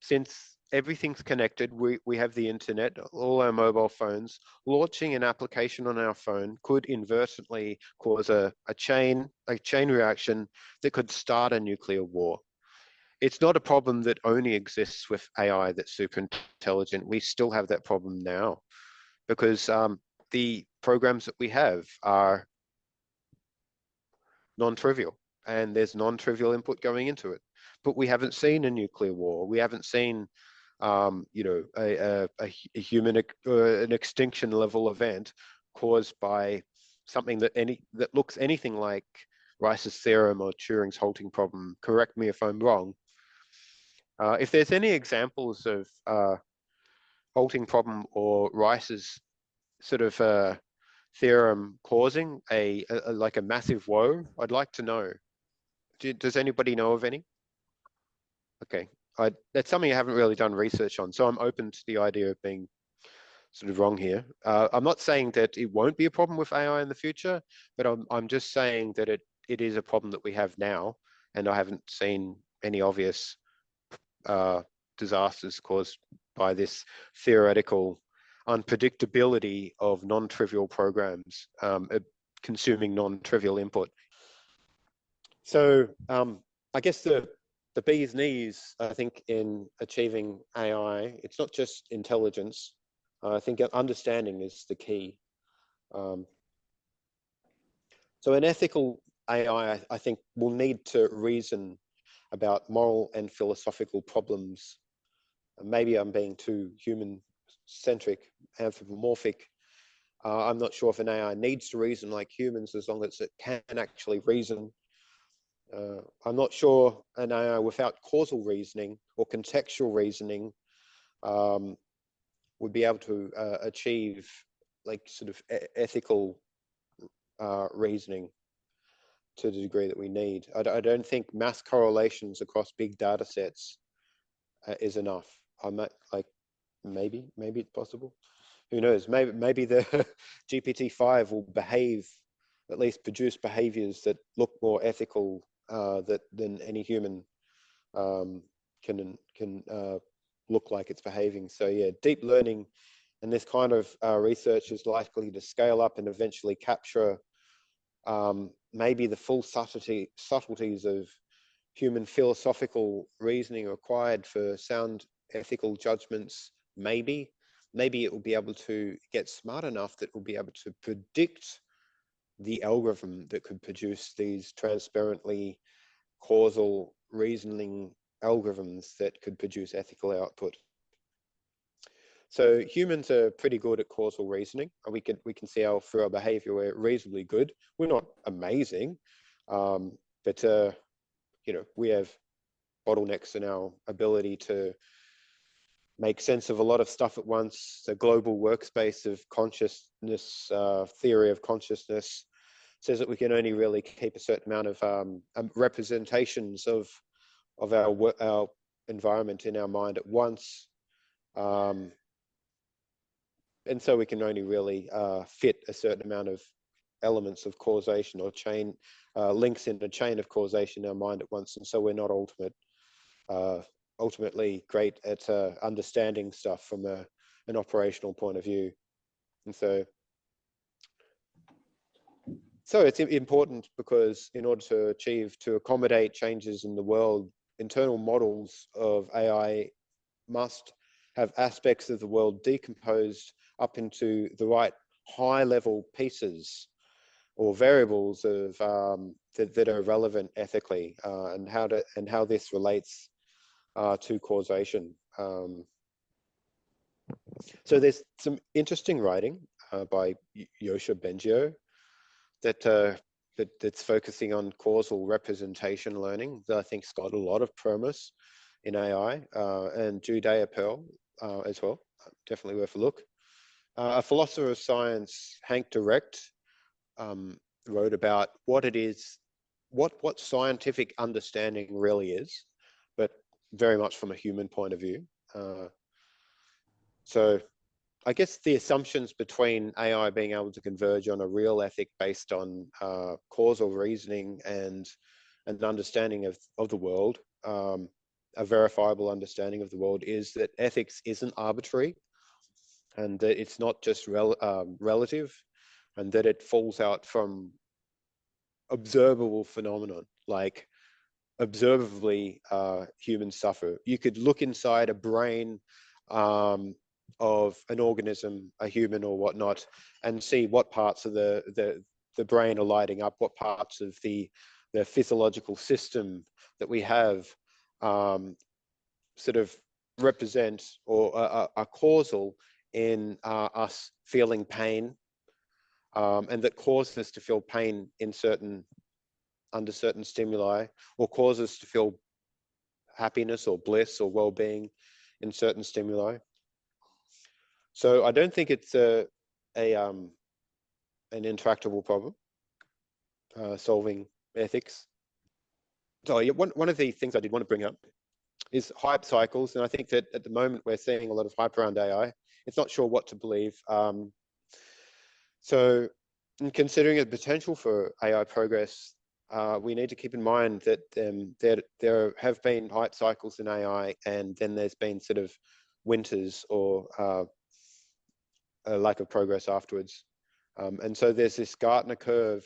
since everything's connected, we have the internet, all our mobile phones, launching an application on our phone could inadvertently cause a chain reaction that could start a nuclear war. It's not a problem that only exists with AI that's super intelligent. We still have that problem now because the programs that we have are non-trivial and there's non-trivial input going into it. But we haven't seen a nuclear war. We haven't seen, you know, a human an extinction level event caused by something that looks anything like Rice's theorem or Turing's halting problem. Correct me if I'm wrong. If there's any examples of halting problem or Rice's sort of theorem causing like a massive woe, I'd like to know. Does anybody know of any? Okay, that's something I haven't really done research on, so I'm open to the idea of being sort of wrong here. I'm not saying that it won't be a problem with AI in the future, but I'm just saying that it is a problem that we have now, and I haven't seen any obvious disasters caused by this theoretical unpredictability of non-trivial programs consuming non-trivial input. So I guess the bee's knees, I think, in achieving AI, it's not just intelligence. I think understanding is the key. So an ethical AI, I think, will need to reason about moral and philosophical problems. Maybe I'm being too human-centric, anthropomorphic. I'm not sure if an AI needs to reason like humans as long as it can actually reason. I'm not sure an AI without causal reasoning or contextual reasoning would be able to achieve like sort of ethical reasoning to the degree that we need. I don't think mass correlations across big data sets is enough. I might like maybe it's possible. Who knows? Maybe the GPT-5 will behave, at least produce behaviors that look more ethical than any human can look like it's behaving. So yeah, deep learning and this kind of research is likely to scale up and eventually capture maybe the full subtleties of human philosophical reasoning required for sound ethical judgments. Maybe it will be able to get smart enough that it will be able to predict the algorithm that could produce these transparently causal reasoning algorithms that could produce ethical output. So humans are pretty good at causal reasoning, and we can see how through our behavior we're reasonably good. We're not amazing, but you know, we have bottlenecks in our ability to make sense of a lot of stuff at once. The global workspace of consciousness, theory of consciousness, says that we can only really keep a certain amount of representations of our environment in our mind at once. And so we can only really fit a certain amount of elements of causation or chain links in a chain of causation in our mind at once. And so we're not ultimately great at understanding stuff from an operational point of view. And so it's important because in order to accommodate changes in the world, internal models of AI must have aspects of the world decomposed up into the right high-level pieces or variables of that are relevant ethically, and how this relates to causation. So there's some interesting writing by Yoshua Bengio that's focusing on causal representation learning that I think's got a lot of promise in AI, and Judea Pearl as well. Definitely worth a look. A philosopher of science, Hank Direct, wrote about what it is, what scientific understanding really is, but very much from a human point of view. So I guess the assumptions between AI being able to converge on a real ethic based on causal reasoning and an understanding of the world, a verifiable understanding of the world, is that ethics isn't arbitrary, and that it's not just relative, and that it falls out from observable phenomenon, like observably humans suffer. You could look inside a brain of an organism, a human or whatnot, and see what parts of the brain are lighting up, what parts of the physiological system that we have sort of represent or are causal in us feeling pain, and that cause us to feel pain in under certain stimuli, or cause us to feel happiness or bliss or well-being in certain stimuli. So I don't think it's an intractable problem, solving ethics. So yeah, one of the things I did want to bring up is hype cycles, and I think that at the moment we're seeing a lot of hype around AI. It's not sure what to believe. So in considering the potential for AI progress, we need to keep in mind that there have been hype cycles in AI, and then there's been sort of winters or a lack of progress afterwards. And so there's this Gartner curve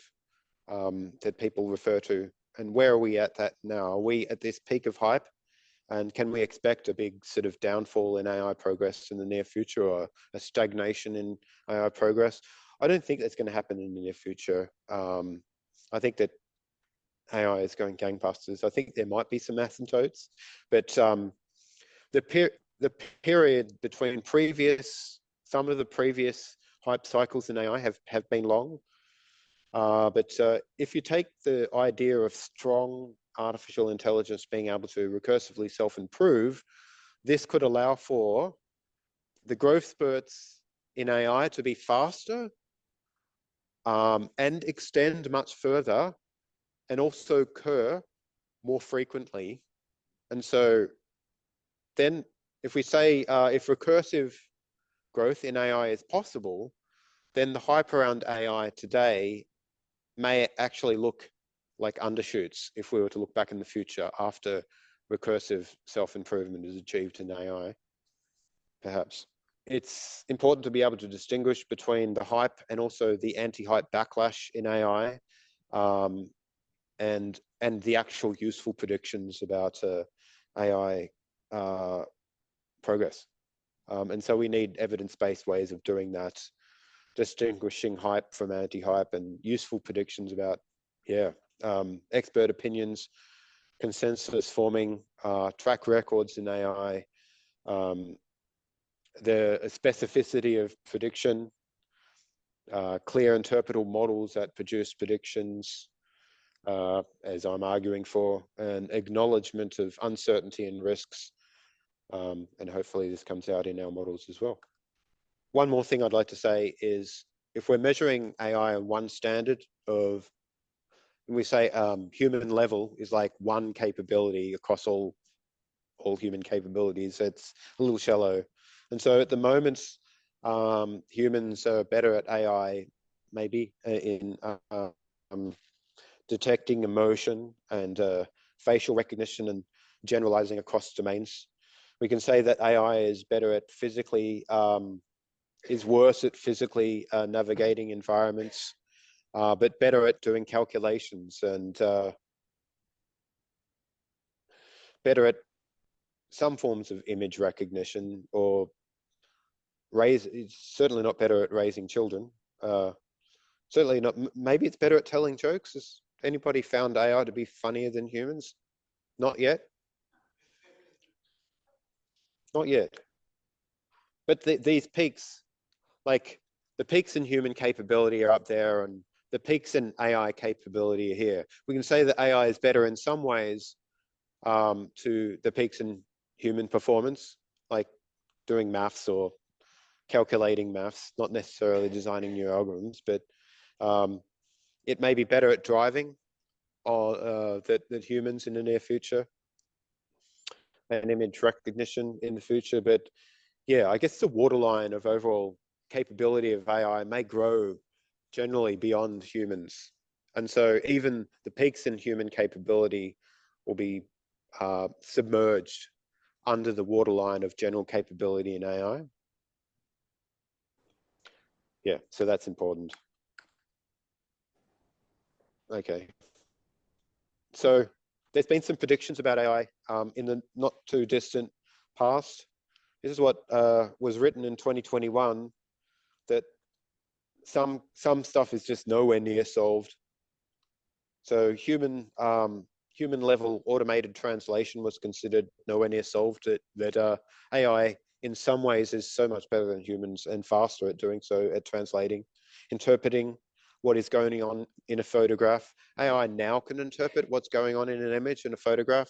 that people refer to. And where are we at that now? Are we at this peak of hype? And can we expect a big sort of downfall in AI progress in the near future, or a stagnation in AI progress? I don't think that's going to happen in the near future. I think that AI is going gangbusters. I think there might be some asymptotes, but the period between some of the previous hype cycles in AI have been long. But if you take the idea of strong artificial intelligence being able to recursively self-improve, this could allow for the growth spurts in AI to be faster and extend much further, and also occur more frequently. And so then if we say if recursive growth in AI is possible, then the hype around AI today may actually look like undershoots if we were to look back in the future after recursive self-improvement is achieved in AI, perhaps. It's important to be able to distinguish between the hype and also the anti-hype backlash in AI, and the actual useful predictions about AI progress. And so we need evidence-based ways of doing that, distinguishing hype from anti-hype, and useful predictions about, expert opinions, consensus forming, track records in AI, the specificity of prediction, clear interpretable models that produce predictions, as I'm arguing for, and acknowledgement of uncertainty and risks. And hopefully this comes out in our models as well. One more thing I'd like to say is, if we're measuring AI on one standard of, when we say human level is like one capability across all human capabilities, it's a little shallow. And so at the moment, humans are better at AI, maybe in detecting emotion and facial recognition and generalizing across domains. We can say that AI is better at is worse at physically navigating environments, but better at doing calculations, and better at some forms of image recognition, or it's certainly not better at raising children. Certainly not. Maybe it's better at telling jokes. Has anybody found AI to be funnier than humans? Not yet. Not yet. But these peaks, like the peaks in human capability are up there, and the peaks in AI capability are here. We can say that AI is better in some ways to the peaks in human performance, like doing maths or calculating maths, not necessarily designing new algorithms, but it may be better at driving than humans in the near future. and image recognition in the future. But yeah, I guess the waterline of overall capability of AI may grow generally beyond humans. And so even the peaks in human capability will be submerged under the waterline of general capability in AI. Yeah, so that's important. Okay. So there's been some predictions about AI in the not too distant past. This is what was written in 2021, that some stuff is just nowhere near solved. So human level automated translation was considered nowhere near solved. That AI in some ways is so much better than humans and faster at doing so, at translating, interpreting what is going on in a photograph. AI now can interpret what's going on in an image in a photograph.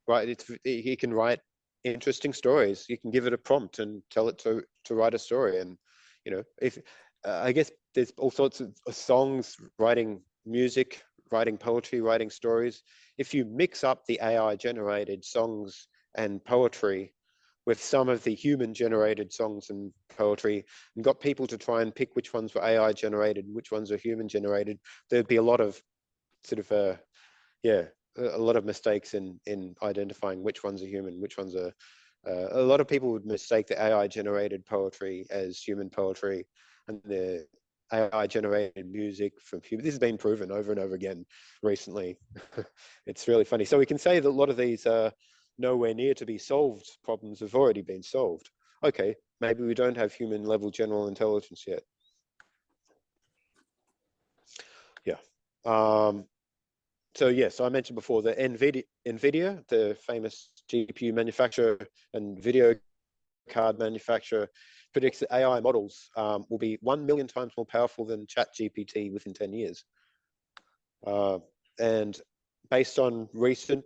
Right, he can write interesting stories. You can give it a prompt and tell it to write a story. And you know, if I guess there's all sorts of songs, writing music, writing poetry, writing stories. If you mix up the AI generated songs and poetry with some of the human generated songs and poetry, and got people to try and pick which ones were AI generated and which ones are human generated, there'd be a lot of sort of yeah, a lot of mistakes in identifying which ones are human, which ones are. A lot of people would mistake the AI generated poetry as human poetry, and the AI generated music from human. This has been proven over and over again recently. It's really funny. So we can say that a lot of these nowhere near to be solved problems have already been solved. Okay, maybe we don't have human level general intelligence yet. Yeah. So yes, I mentioned before that NVIDIA, the famous GPU manufacturer and video card manufacturer, predicts that AI models will be 1 million times more powerful than ChatGPT within 10 years. And based on recent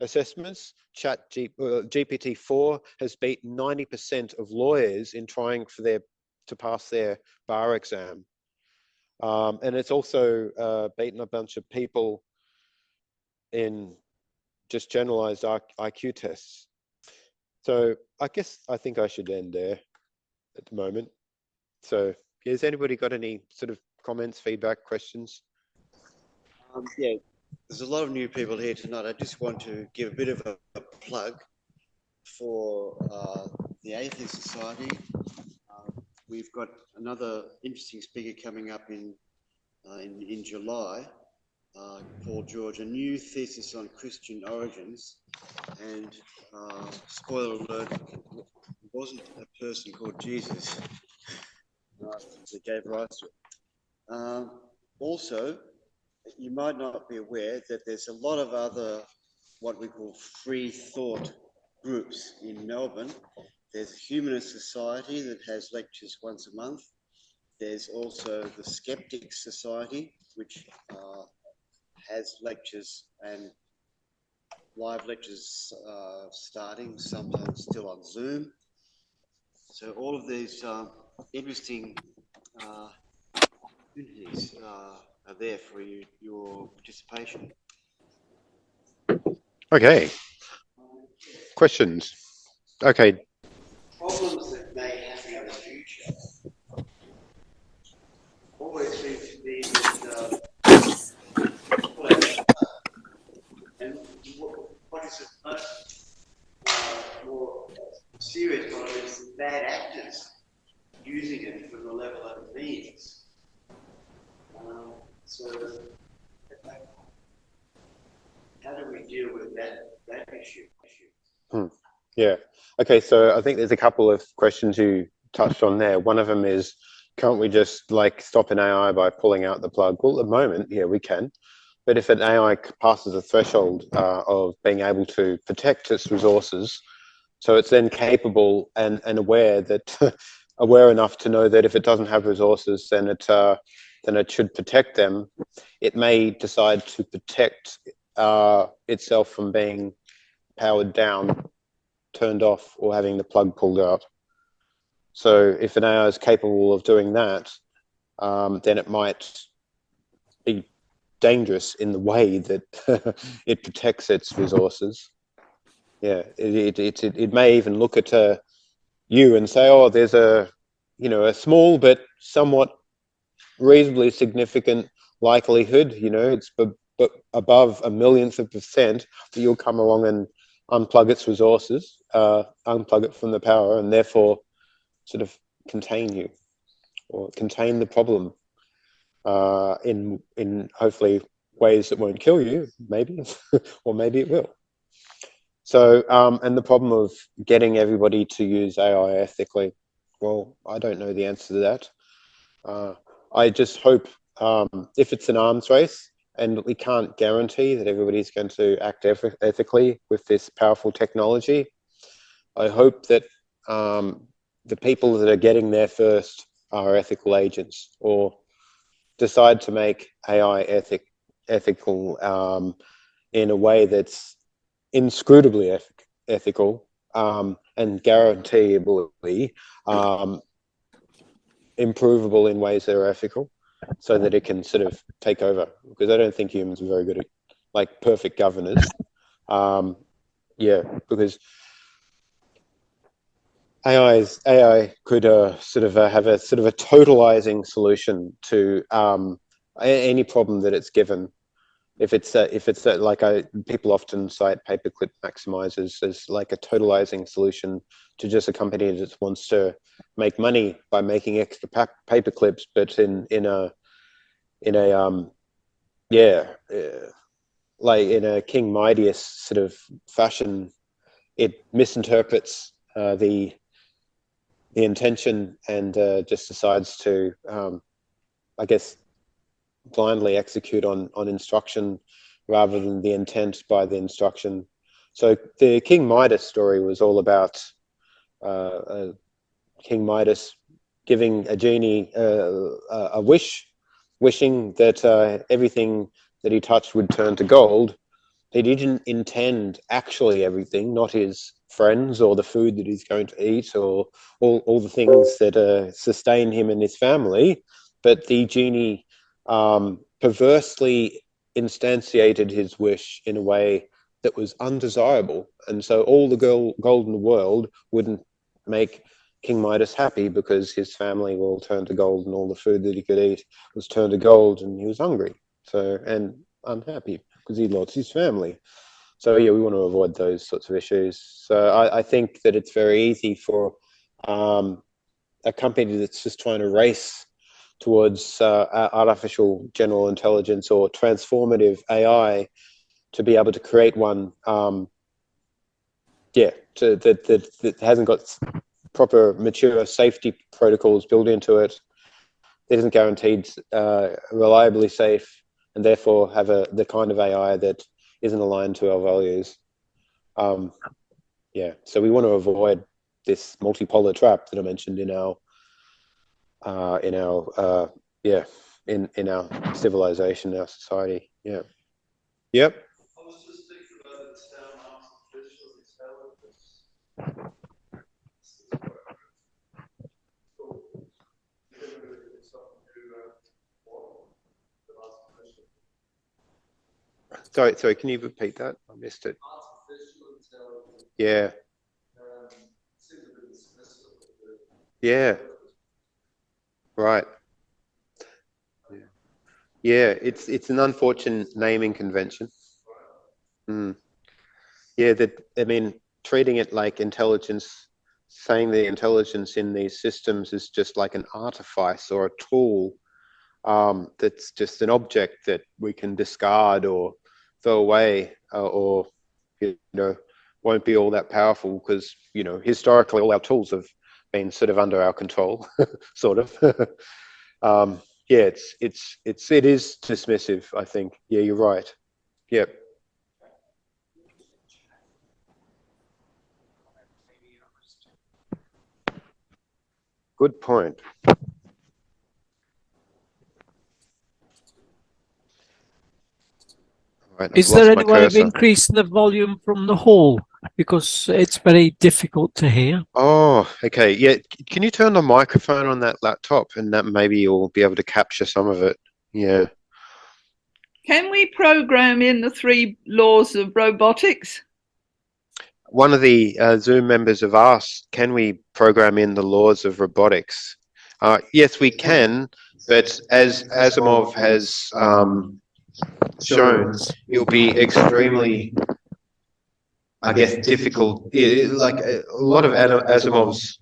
assessments, GPT-4 has beat 90% of lawyers in trying to pass their bar exam. And it's also beaten a bunch of people in just generalized IQ tests. So I think I should end there at the moment. So has anybody got any sort of comments, feedback, questions? Yeah, there's a lot of new people here tonight. I just want to give a bit of a plug for the Atheist Society. We've got another interesting speaker coming up in July, Paul George, a new thesis on Christian origins. And spoiler alert, it wasn't a person called Jesus that gave rise to it. Also, you might not be aware that there's a lot of other what we call free thought groups in Melbourne. There's a Humanist Society that has lectures once a month. There's also the Skeptics Society, which has lectures and live lectures starting, sometimes still on Zoom. So all of these interesting opportunities are there for your participation. Okay. Questions? Okay. Problems that may happen in the future always seem to be that and what is it more serious one is bad actors using it for the level that it needs. So how do we deal with that issue? Yeah. Okay. So I think there's a couple of questions you touched on there. One of them is, can't we just like stop an AI by pulling out the plug? Well, at the moment, yeah, we can. But if an AI passes a threshold of being able to protect its resources, so it's then capable and aware that aware enough to know that if it doesn't have resources, then it should protect them. It may decide to protect itself from being powered down, turned off, or having the plug pulled out. So if an AI is capable of doing that, then it might be dangerous in the way that it protects its resources. Yeah, it may even look at you and say, oh, there's a small but somewhat reasonably significant likelihood, it's but above a millionth of % that you'll come along and unplug its resources, unplug it from the power, and therefore sort of contain you or contain the problem in hopefully ways that won't kill you, maybe, or maybe it will. So, and the problem of getting everybody to use AI ethically, well, I don't know the answer to that. I just hope if it's an arms race, and we can't guarantee that everybody's going to act ethically with this powerful technology, I hope that the people that are getting there first are ethical agents, or decide to make AI ethical in a way that's inscrutably ethical and guaranteeably improvable in ways that are ethical, so that it can sort of take over. Because I don't think humans are very good at like perfect governors. Yeah, because AI could sort of have a sort of a totalizing solution to any problem that it's given. If it's like people often cite paperclip maximizers as like a totalizing solution to just a company that wants to make money by making extra paper clips, but in a like in a King Midas sort of fashion, it misinterprets the intention and just decides to, I guess, blindly execute on instruction rather than the intent by the instruction. So the King Midas story was all about King Midas giving a genie a wish, wishing that everything that he touched would turn to gold. He didn't intend actually everything, not his friends or the food that he's going to eat or all the things that sustain him and his family, but the genie perversely instantiated his wish in a way that was undesirable. And so all the gold in the world wouldn't make King Midas happy, because his family were all turned to gold and all the food that he could eat was turned to gold, and he was hungry and unhappy because he lost his family. So yeah, we want to avoid those sorts of issues. So I think that it's very easy for a company that's just trying to race towards artificial general intelligence or transformative AI to be able to create one, that hasn't got proper mature safety protocols built into it. It isn't guaranteed reliably safe, and therefore have the kind of AI that isn't aligned to our values. Yeah, so we want to avoid this multipolar trap that I mentioned in our civilization, our society. Yeah. Yep. I was just thinking about this artificial intelligence. Sorry, can you repeat that? I missed it. Artificial intelligence. Yeah. Seems a bit dismissive. Yeah. Right. Yeah, it's an unfortunate naming convention. Mm. Yeah, I mean, treating it like intelligence, saying the intelligence in these systems is just like an artifice or a tool, that's just an object that we can discard or throw away, or won't be all that powerful, because historically all our tools have been sort of under our control, sort of. Yeah, it is dismissive, I think. Yeah, you're right. Yep. Good point. Right, I've Is there lost my any way of cursor. increasing the volume from the hall? Because it's very difficult to hear. Oh, okay. Yeah, can you turn the microphone on that laptop, and that maybe you'll be able to capture some of it? Yeah. Can we program in the 3 laws of robotics? One of the Zoom members have asked, can we program in the laws of robotics? Yes, we can, but as Asimov has shown, it'll be extremely, I guess, difficult. Like a lot of Asimov's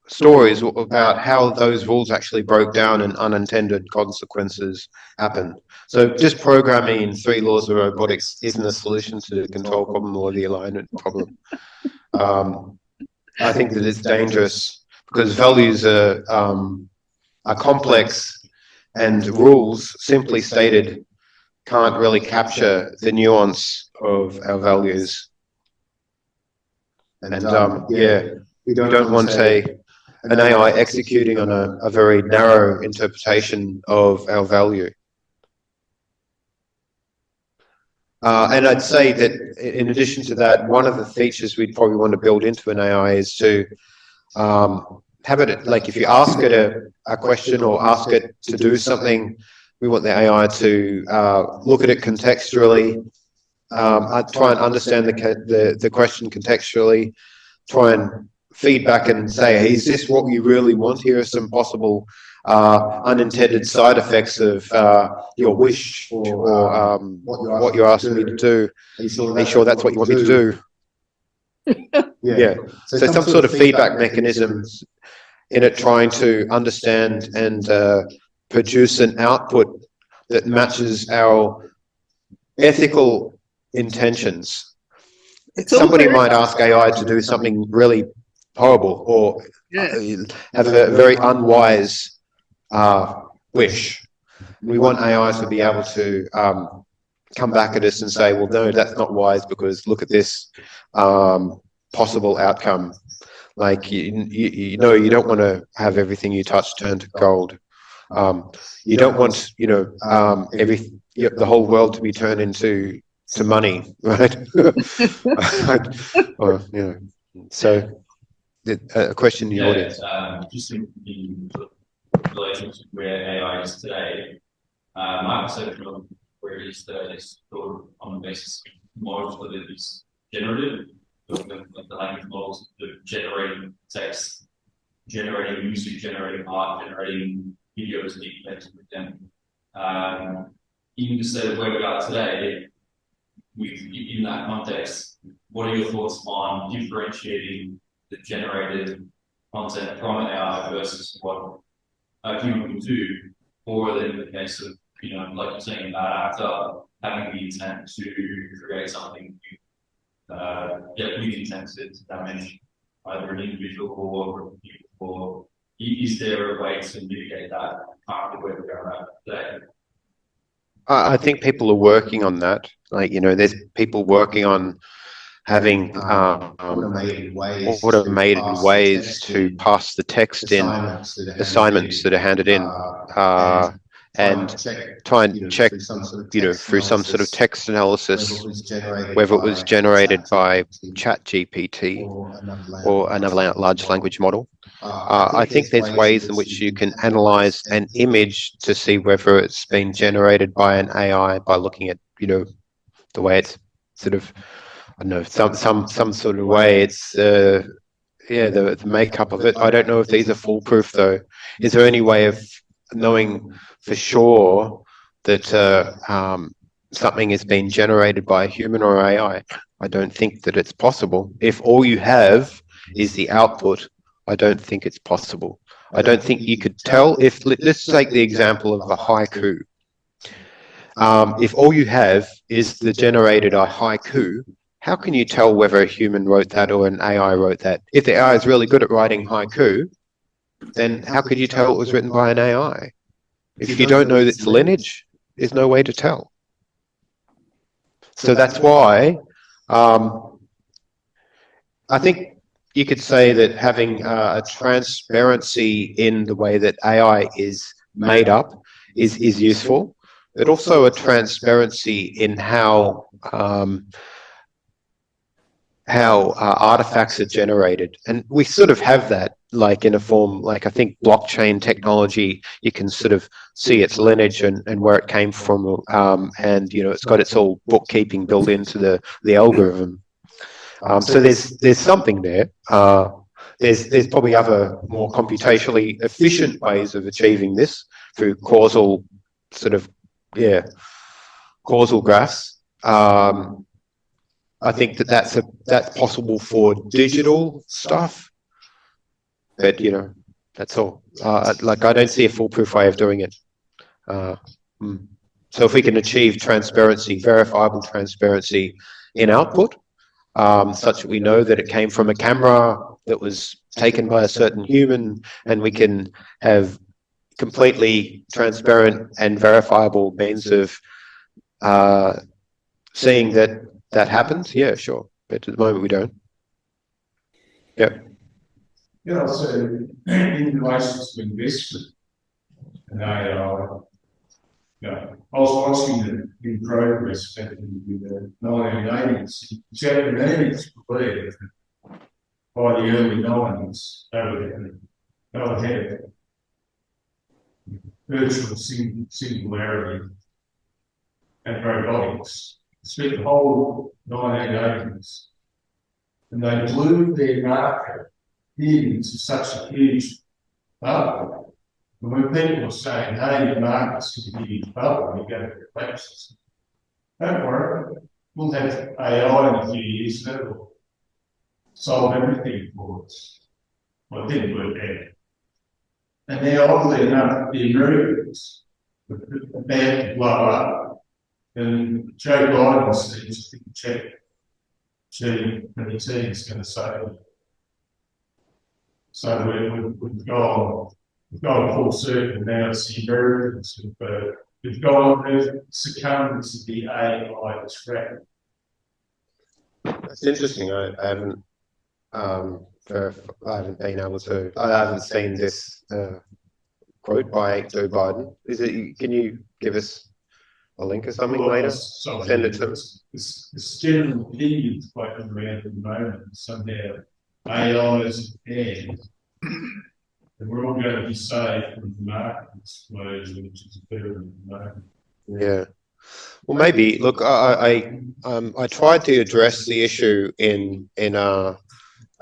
stories about how those rules actually broke down and unintended consequences happened. So just programming in 3 laws of robotics isn't a solution to the control problem or the alignment problem. I think that it's dangerous because values are complex, and rules, simply stated, can't really capture the nuance of our values. And yeah, we don't want an AI executing on a very narrow interpretation of our value. And I'd say that in addition to that, one of the features we'd probably want to build into an AI is to have it, like if you ask it a question or ask it to do something, we want the AI to look at it contextually, try and understand the question contextually, try and feedback and say, hey, is this what you really want? Here are some possible unintended side effects of your wish or what you're asking me to do. Are you sure that's what you want me to do? Yeah. So some sort of feedback mechanisms in it, trying to understand and produce an output that matches our ethical intentions. Somebody might ask AI to do something really horrible or have a very unwise wish. We want AI to be able to come back at us and say, well, no, that's not wise because look at this possible outcome. Like, you know, you don't want to have everything you touch turn to gold. You don't want, you know, the whole world to be turned into money, right? Or, you know, so a question in the audience. Just in relation to where AI is today, my perception of where it is today is sort of on the basis of models that it is generative, like the language models, the generating text, generating music, generating art, generating videos, deep text with them. Even to say where we are today, in that context, what are your thoughts on differentiating the generated content from AI versus what a human can do, or then in the case of, you know, like you're saying, that actor having the intent to create something with intent to damage either an individual or a group of people, or is there a way to mitigate that after where we are at today? I think people are working on that. Like, you know, there's people working on having automated ways to pass the text in, assignments that are handed in, and try and check, you know, through some sort of text analysis, whether it was generated by ChatGPT or another large language model. I think there's ways in which you can analyze an image to see whether it's been generated by an AI by looking at, you know, the way it's sort of, I don't know, some sort of way it's yeah, the makeup of it. I don't know if these are foolproof though. Is there any way of knowing for sure that something has been generated by a human or AI? I don't think that it's possible. If all you have is the output, I don't think it's possible. I don't think you could tell if, let's take the example of a haiku. If all you have is the generated haiku, how can you tell whether a human wrote that or an AI wrote that? If the AI is really good at writing haiku, then how could you tell it was written by an AI? If you don't know its lineage, there's no way to tell. So that's why I think you could say that having a transparency in the way that AI is made up is useful, but also a transparency in how artifacts are generated, and we sort of have that like in a form, like I think blockchain technology, you can sort of see its lineage and where it came from, and it's got its all bookkeeping built into the algorithm. So there's something there. There's probably other more computationally efficient ways of achieving this through causal sort of causal graphs. I think that's possible for digital stuff, but that's all. Like I don't see a foolproof way of doing it. So if we can achieve transparency, verifiable transparency in output, such that we know that it came from a camera that was taken by a certain human, and we can have completely transparent and verifiable means of seeing that happens, yeah, sure. But at the moment we don't. Yeah. Yeah, so in relation to investment and AI, I was watching it in progress back in the 1980s. The Japanese believed that by the early 90s, they would have virtual singularity and robotics. Spent the whole 1980s, and they blew their market into such a huge bubble. And when people are saying, hey, the market's in a huge bubble, you're going to collapse, don't worry, we'll have AI in a few years that will solve everything for us. Well, it didn't work out. And now, oddly enough, the Americans are about to blow up, and Joe Biden seems to think G20 is going to save it. So we've gone full circle now. It's the Americans who've succumbed to the AI trap. That's interesting. I haven't been able to. I haven't seen this quote by Joe Biden. Can you give us a link or something later? Send it to us. It's general opinion floating around at the moment. Somehow AI is and we're all going to be saved from the market explosion, which is occurring at the moment. Yeah. Well, maybe. Look, I tried to address the issue in I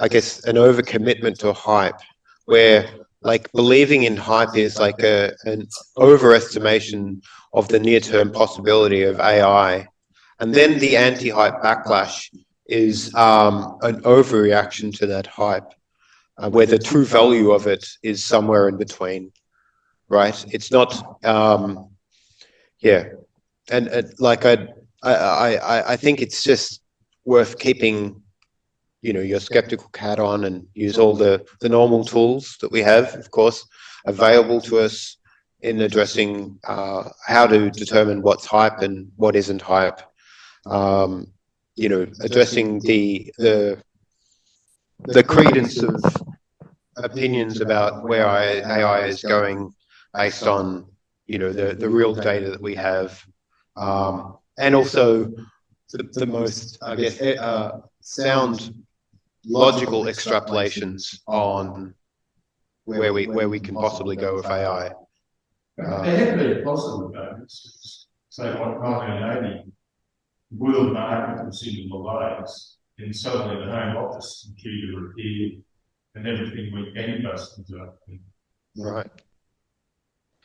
guess an overcommitment to hype, where like believing in hype is like an overestimation of the near-term possibility of AI, and then the anti-hype backlash is an overreaction to that hype, where the true value of it is somewhere in between, right? It's not, and like I think it's just worth keeping your skeptical hat on and use all the normal tools that we have, of course, available to us in addressing how to determine what's hype and what isn't hype. Addressing the credence of opinions about where AI is going based on the real data that we have, and also the most, I guess, sound logical extrapolations on where we can possibly go with AI. There have been possible moments, say like 1980, the world market was in the malaise, and suddenly the Home Office computer appeared and everything went gangbusters up. Right.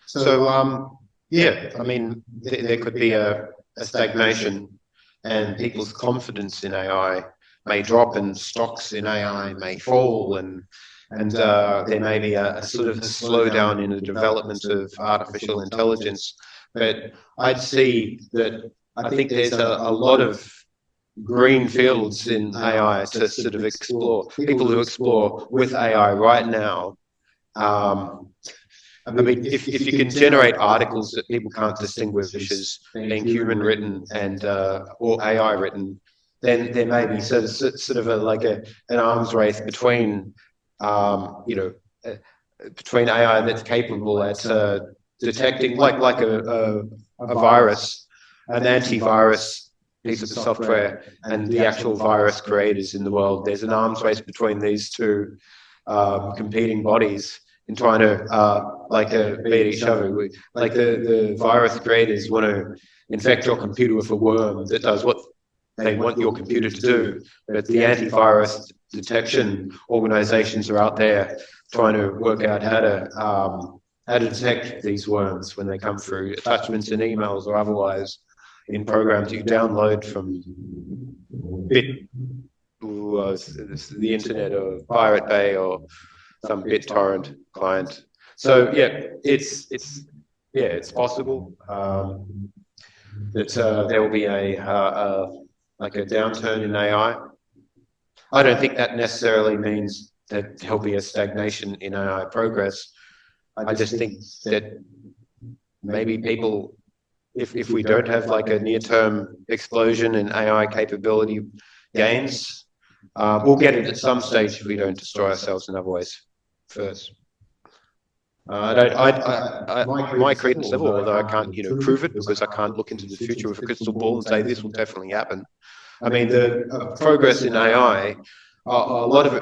So, yeah, I mean, there could be a stagnation, and people's confidence in AI may drop, and stocks in AI may fall, and there may be a sort of a slowdown in the development of artificial intelligence. But I'd see that I think there's a lot of green fields in AI to sort of explore. People who explore with AI right now. I mean, if you can generate articles that people can't distinguish as being human written and or AI written, then there may be sort of an arms race between between AI that's capable at detecting like a virus, an antivirus piece of software and the actual virus creators in the world. There's an arms race between these two competing bodies in trying to beat each other. Like the virus creators want to infect your computer with a worm that does what they want your computer to do, but the antivirus detection organizations are out there trying to work out how to detect these worms when they come through attachments in emails or otherwise in programs you download from the internet or Pirate Bay or some BitTorrent client. So yeah, it's possible that there will be a downturn in AI. I don't think that necessarily means that there'll be a stagnation in AI progress. I just think that maybe people, if we don't have like a near-term explosion in AI capability gains, we'll get it at some stage if we don't destroy ourselves in other ways first. My credence level, although I can't, prove it because I can't look into the future with a crystal ball and say this will definitely happen. I mean, the progress in AI, a lot of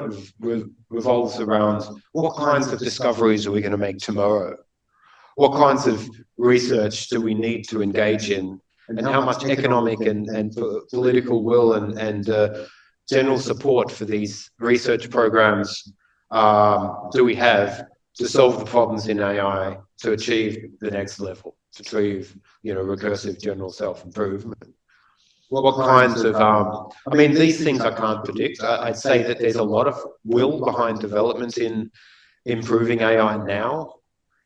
it revolves around what kinds of discoveries are we going to make tomorrow? What kinds of research do we need to engage in? And how much economic and political will and general support for these research programs do we have to solve the problems in AI to achieve the next level, to achieve, recursive general self-improvement? What kinds of, I mean, these things I can't predict. I'd say that there's a lot of will behind development in improving AI now,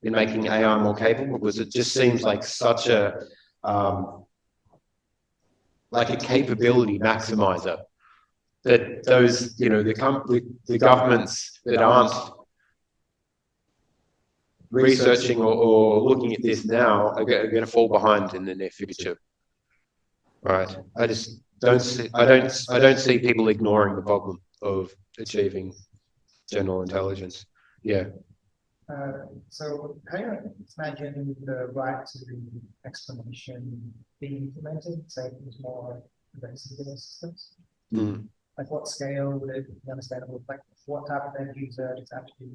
in making AI more capable, because it just seems like such a, capability maximizer that those, the governments that aren't researching or looking at this now are going to fall behind in the near future. Right. I just don't see, I don't see people ignoring the problem of achieving general intelligence. Yeah. So how do you imagine the right to explanation being implemented, say it was more basic systems? Mm. Like what scale would it be understandable? Like what type of end user is actually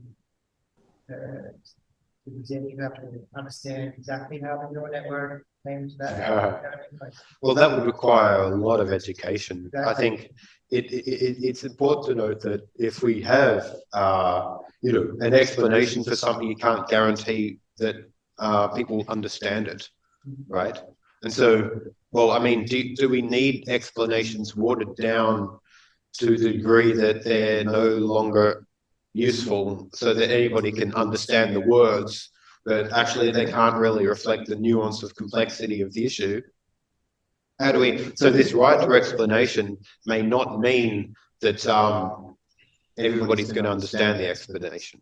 you have to understand exactly how the neural network claims that. Well, that would require a lot of education. Exactly. I think it's important to note that if we have, an explanation for something, you can't guarantee that people understand it, right? And so, well, I mean, do we need explanations watered down to the degree that they're no longer useful so that anybody can understand the words, but actually they can't really reflect the nuance of complexity of the issue? How do we, so this right to explanation may not mean that everybody's going to understand the explanation.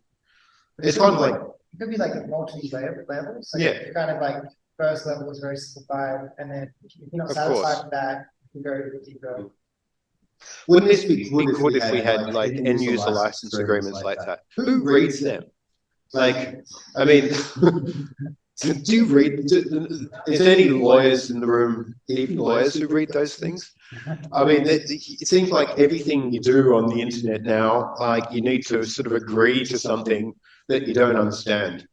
It's kind of like, it could be like a multi-levels. So yeah. Kind of like first level is very simplified, and then if you're not satisfied with that, you can go deeper. Wouldn't this be good if we had like end user license agreements like that? Who reads them? Like, I mean, do you read? Is there any lawyers in the room, even lawyers who read those things? I mean, it seems like everything you do on the internet now, like you need to sort of agree to something that you don't understand,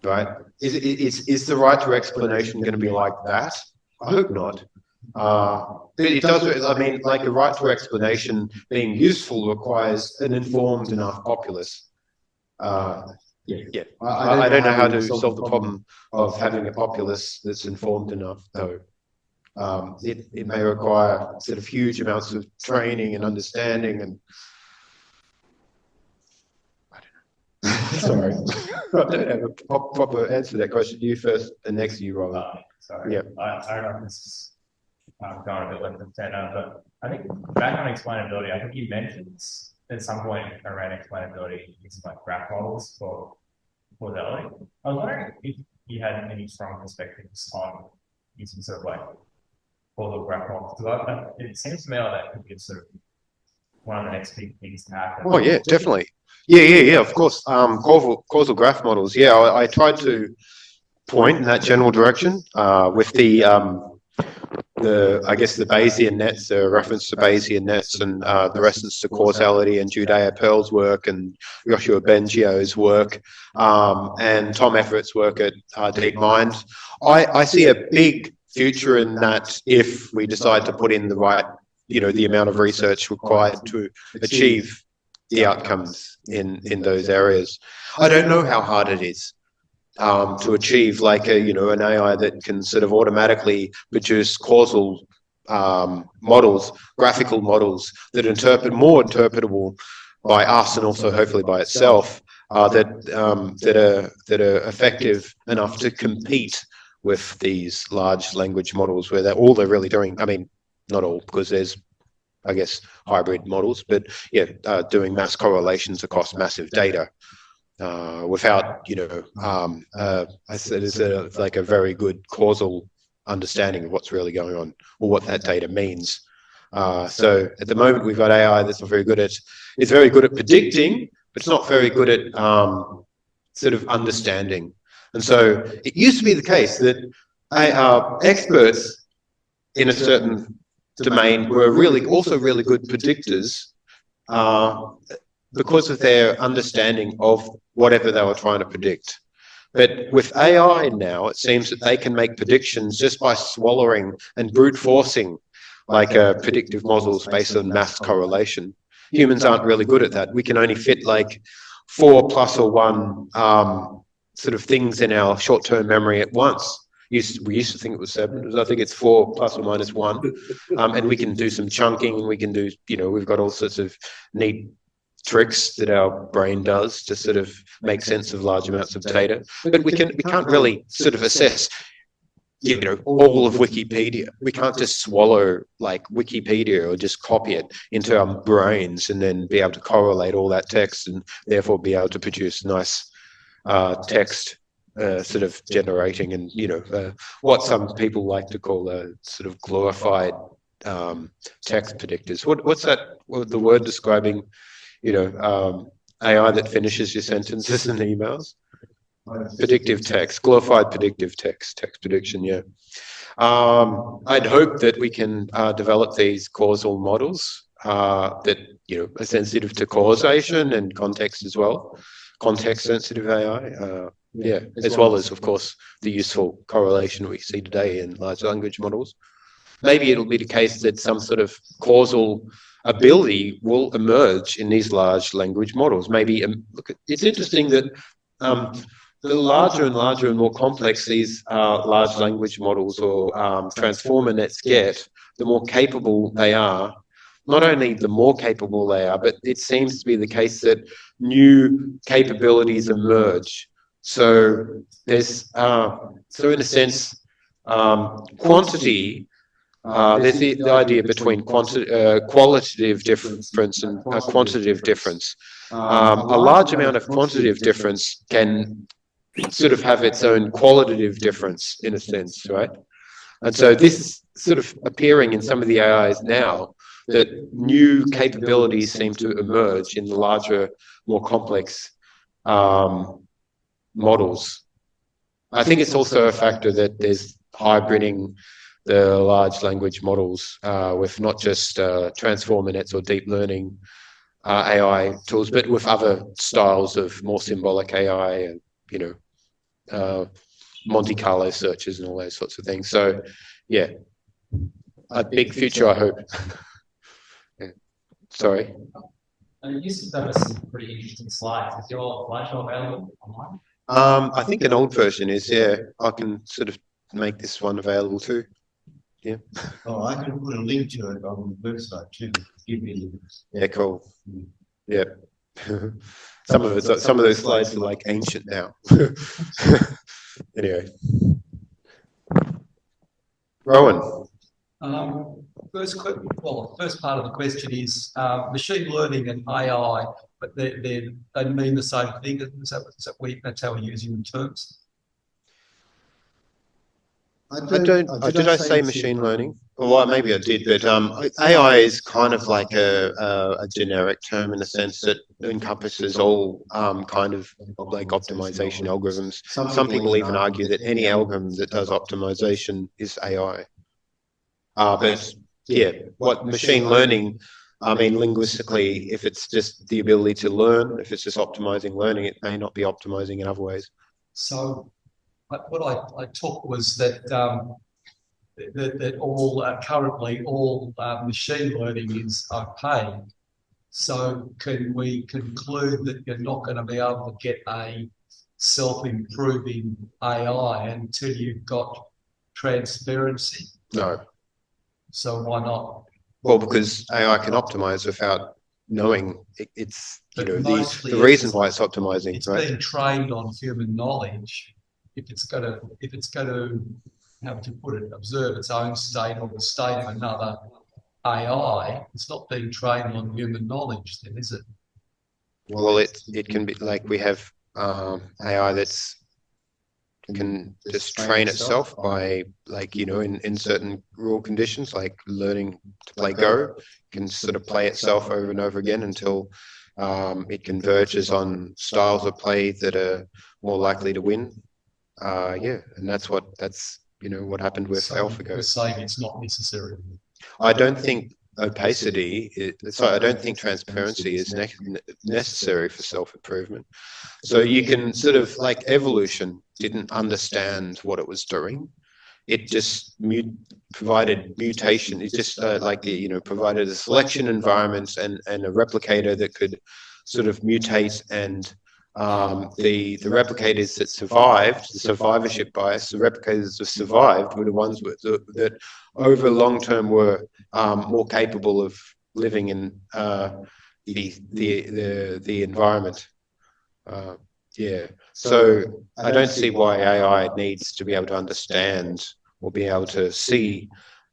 right? Is the right to explanation going to be like that? I hope not. But it does, I mean, like a right to explanation being useful requires an informed enough populace. Yeah. I don't know how to solve the problem of having a populace that's informed enough, though. It may require sort of huge amounts of training and understanding and sorry, I don't have a proper answer to that question. You first, and next you, Robin. Sorry. Yeah. I don't know if this is going a bit left of center, but I think back on explainability, I think you mentioned at some point around explainability using like graph models for causality. I was wondering if you had any strong perspectives on using sort of like causal graph models. Because it seems to me like that could be sort of one of the next big things to happen. Oh yeah, definitely. Yeah, of course. Causal graph models. Yeah, I tried to point in that general direction with the I guess the Bayesian nets, the reference to Bayesian nets, and the reference to causality, and Judea Pearl's work, and Joshua Bengio's work, and Tom Everett's work at DeepMind. I see a big future in that if we decide to put in the right, the amount of research required to achieve the outcomes in those areas. I don't know how hard it is to achieve like an AI that can sort of automatically produce causal models, graphical models that more interpretable by us and also hopefully by itself, that are effective enough to compete with these large language models, where they're really doing. I mean, not all, because there's, I guess, hybrid models, but yeah, doing mass correlations across massive data without, I said, it's like a very good causal understanding of what's really going on or what that data means. So at the moment, we've got AI that's not very good at. It's very good at predicting, but it's not very good at sort of understanding. And so it used to be the case that experts in a certain domain were also really good predictors because of their understanding of whatever they were trying to predict. But with AI now, it seems that they can make predictions just by swallowing and brute forcing like predictive models based on mass correlation. Humans aren't really good at that. We can only fit like 4 plus or 1 sort of things in our short-term memory at once. We used to think it was 7. I think it's 4 plus or minus 1. And we can do some chunking. We can do, we've got all sorts of neat tricks that our brain does to sort of make sense of large amounts of data. But we can't really sort of assess, all of Wikipedia. We can't just swallow like Wikipedia or just copy it into our brains and then be able to correlate all that text and therefore be able to produce nice text sort of generating and what some people like to call a sort of glorified text predictors. What's that? The word describing AI that finishes your sentences and emails? Predictive text, glorified predictive text prediction. Yeah. I'd hope that we can develop these causal models that are sensitive to causation and context as well. Context-sensitive AI, as well as, of course, the useful correlation we see today in large language models. Maybe it'll be the case that some sort of causal ability will emerge in these large language models. Maybe it's interesting that the larger and larger and more complex these large language models or transformer nets get, the more capable they are. Not only the more capable they are, but it seems to be the case that new capabilities emerge. So there's, in a sense, quantity. There's the idea between qualitative difference and quantitative difference. A large amount of quantitative difference can sort of have its own qualitative difference in a sense, right? And so this is sort of appearing in some of the AIs now, that new capabilities seem to emerge in the larger, more complex models. I think it's also a factor that there's hybriding the large language models with not just transformer nets or deep learning AI tools, but with other styles of more symbolic AI and, Monte Carlo searches and all those sorts of things. So, yeah, a big future, I hope. Sorry. You used to have some pretty interesting slides. Is your slideshow available online? I think an old version is, yeah. I can sort of make this one available too. Yeah. Oh, I can put a link to it on the website too. Give me links. Yeah, cool. Yeah. Some of those slides are like ancient now. Anyway. Rowan. First part of the question is machine learning and AI, but they mean the same thing. That's how we're using the terms. Did I say machine learning? Well, maybe I did, but AI is kind of like a generic term in the sense that it encompasses all kind of like optimization algorithms. Some people even argue that any algorithm that does optimization is AI. But yeah, what machine learning, I mean, linguistically, if it's just the ability to learn, if it's just optimizing learning, it may not be optimizing in other ways. So what I took was that that all currently all machine learning is okay. So can we conclude that you're not going to be able to get a self-improving AI until you've got transparency? No. So why not? Well, because AI can optimize without knowing it's, you But know, mostly the reason why it's optimizing, it's right? being trained on human knowledge. If it's going to, how would you put it, observe its own state or the state of another AI, it's not being trained on human knowledge, then, is it? Well, it can be like we have AI that's can just train itself by, like, you know, in certain rule conditions, like learning to play Go, can sort of play itself over and over again until it converges on styles of play that are more likely to win. Yeah, and that's you know, what happened with So AlphaGo. you're saying it's not necessary. I don't think opacity, sorry, I don't think transparency is necessary for self-improvement. So you can sort of, like, evolution didn't understand what it was doing. It just provided mutation. It just like the, you know, provided a selection environment and a replicator that could sort of mutate, and the replicators that survived, the survivorship bias, the replicators that survived were the ones that over long term were more capable of living in the environment. Yeah, so I don't see why AI needs to be able to understand or be able to see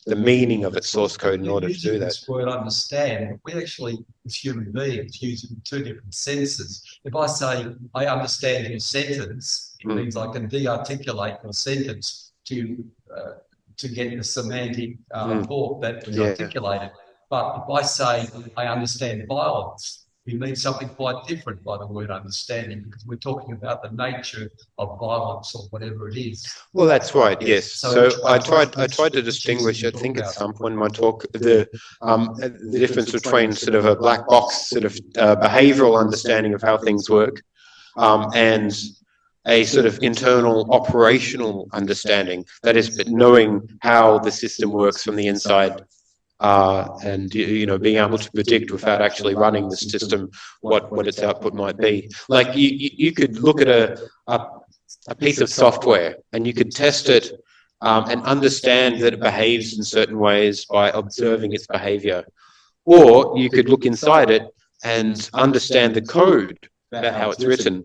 the meaning of its source code in order to do that. This word understand, we actually, as human beings, use it in two different senses. If I say, I understand your sentence, it means I can de-articulate your sentence to get the semantic talk that is articulated. But if I say, I understand violence, it means something quite different by the word understanding, because we're talking about the nature of violence or whatever it is. Well, that's right. Yes. So I tried to distinguish, I think, at some point in my talk, the difference between sort of a black box sort of behavioral understanding of how things work, and a sort of internal operational understanding, that is, knowing how the system works from the inside. And, you know, being able to predict without actually running the system what its output might be. Like you could look at a piece of software and you could test it and understand that it behaves in certain ways by observing its behavior. Or you could look inside it and understand the code about how it's written,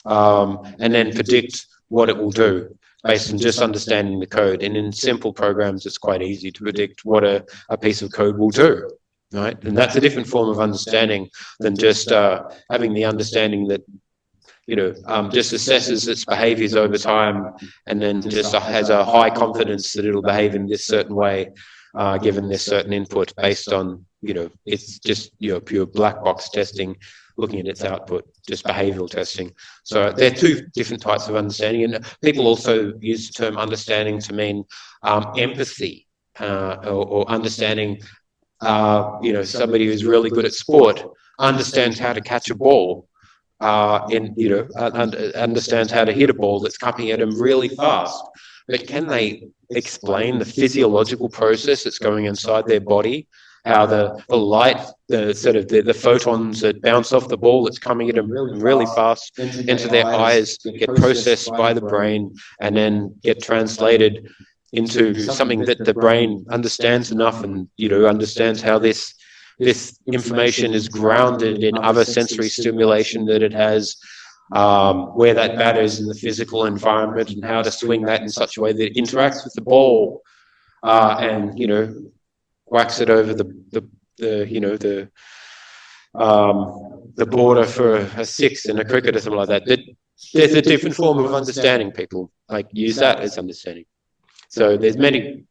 and then predict what it will do based on just understanding the code. And in simple programs, it's quite easy to predict what a piece of code will do, right? And that's a different form of understanding than just having the understanding that, you know, just assesses its behaviors over time and then just has a high confidence that it'll behave in this certain way, given this certain input based on, you know, it's just, you know, pure black box testing, looking at its output, just behavioral testing. So there are two different types of understanding. And people also use the term understanding to mean empathy, or understanding, you know, somebody who's really good at sport understands how to catch a ball, you know, understands how to hit a ball that's coming at them really fast. But can they explain the physiological process that's going inside their body? How the light, the sort of the photons that bounce off the ball that's coming at them really fast into their eyes, get processed by the brain, and then get translated into something that the brain understands enough, and, you know, understands how this information is grounded in other sensory stimulation that it has, where that matters in the physical environment, and how to swing that in such a way that it interacts with the ball, and, you know, whacks it over the you know, the border for a six in a cricket or something like that. There's a different form of understanding. People like use that as understanding. So there's many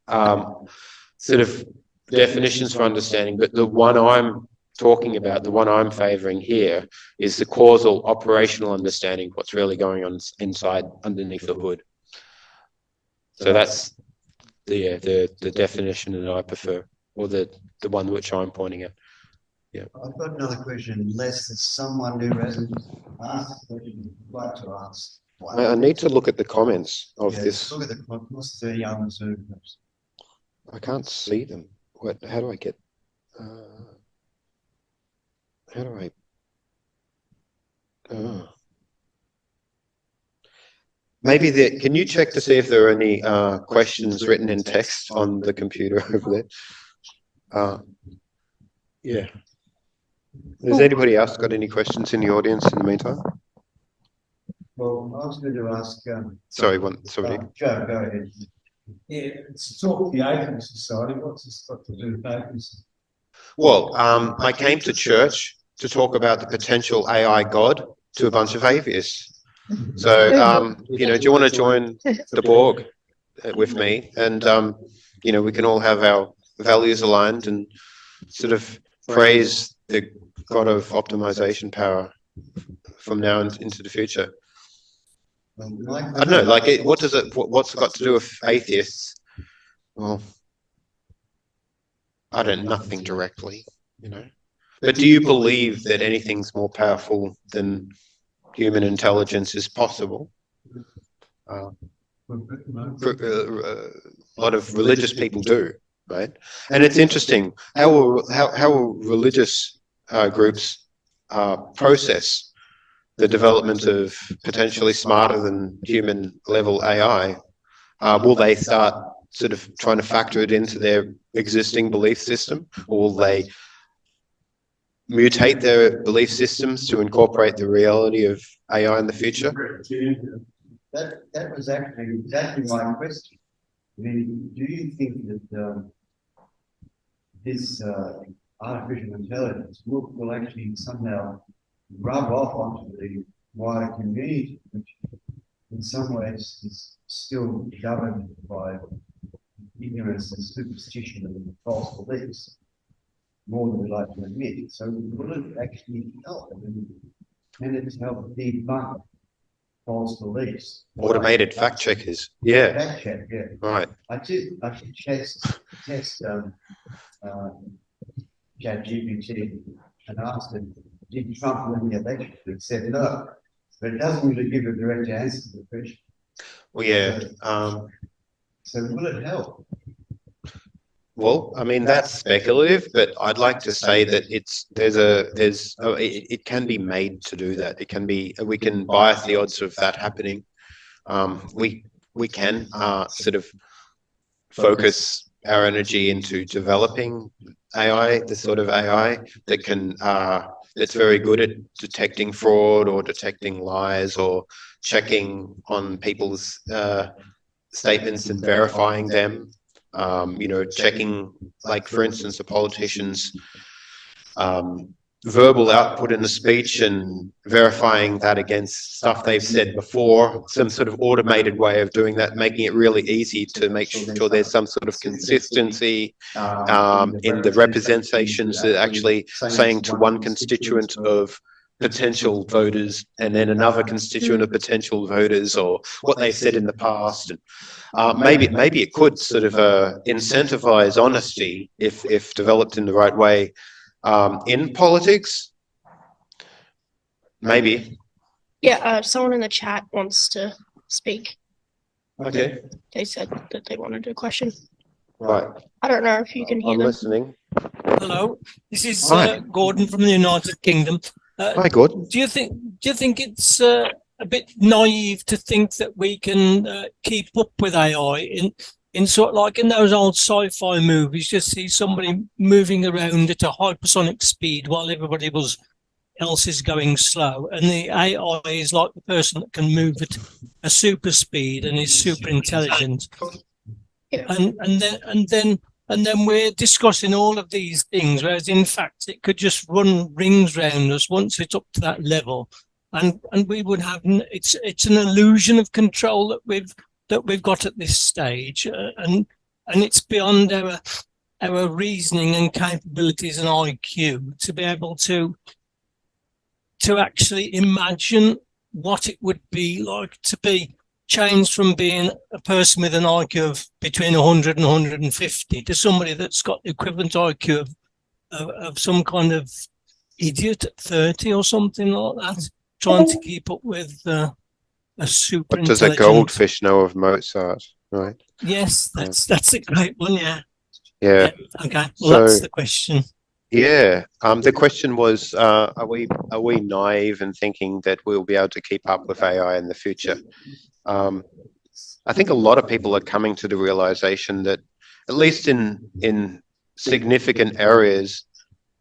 sort of definitions for understanding, but the one I'm talking about, the one I'm favoring here, is the causal operational understanding, what's really going on inside, underneath the hood. So that's the definition that I prefer, or the one which I'm pointing at. I've got another question, unless there's someone who hasn't asked a question you'd like to ask. I need to look at the comments of Yeah, this. look at the what's the Zoom. I can't see them. What? How do I get? How do I? Maybe there. Can you check to see if there are any questions written in text on the computer over there? Yeah. Has anybody else got any questions in the audience in the meantime? Well, I was going to ask. Sorry, Joe, go ahead. Yeah, it's talk the Atheist Society. What's this got to do with atheism? Well, I came to church to talk about the potential AI God to a bunch of atheists. So, you know, do you want to join the Borg with me? And, you know, we can all have our values aligned and sort of praise the God of optimization power from now into the future. I don't know, like, what's it got to do with atheists? Well, I don't, nothing directly, you know. But do you believe that anything's more powerful than human intelligence is possible? A lot of religious people do, right? And it's interesting how religious groups process the development of potentially smarter than human level AI. Will they start sort of trying to factor it into their existing belief system, or will they mutate their belief systems to incorporate the reality of AI in the future? That was actually exactly my question. I mean, do you think that this artificial intelligence will actually somehow rub off onto the wider community, which in some ways is still governed by ignorance and superstition and false beliefs, more than we like to admit? So will it actually help? I mean, can it help debunk false beliefs? Automated fact checkers. Yeah. Fact check, yeah. Right. I should test ChatGPT and asked him, did Trump win the election? He said no, but it doesn't really give a direct answer to the question. Well, yeah. So will it help? Well, I mean, that's speculative, but I'd like to say that it can be made to do that. It can be, we can bias the odds of that happening. We can sort of focus our energy into developing AI, the sort of AI that can that's very good at detecting fraud or detecting lies or checking on people's statements and verifying them. You know, checking, like, for instance, a politician's verbal output in the speech and verifying that against stuff they've said before, some sort of automated way of doing that, making it really easy to make sure there's some sort of consistency in the representations that actually saying to one constituent of potential voters and then another constituent of potential voters, or what they've said in the past. And maybe it could sort of incentivize honesty if developed in the right way in politics. Maybe. Yeah, someone in the chat wants to speak. Okay. They said that they wanted a question. Right. I don't know if you can hear I'm them. listening. Hello, this is Hi. Gordon from the United Kingdom. Hi, Gordon. Do you think it's a bit naive to think that we can keep up with AI in sort of like in those old sci-fi movies? Just see somebody moving around at a hypersonic speed while everybody else is going slow, and the AI is like the person that can move at a super speed and is super intelligent. And then we're discussing all of these things, whereas in fact it could just run rings round us once it's up to that level, and we would have it's an illusion of control that we've got at this stage, and it's beyond our reasoning and capabilities and IQ to be able to actually imagine what it would be like to be changed from being a person with an IQ of between 100 and 150 to somebody that's got the equivalent IQ of some kind of idiot at 30 or something like that, trying to keep up with a super What does a intelligent. goldfish know of Mozart? Right. Yes, that's a great one. Yeah. Yeah. Okay. Well, that's So the question. yeah, the question was, are we naive in thinking that we'll be able to keep up with AI in the future? I think a lot of people are coming to the realization that, at least in significant areas,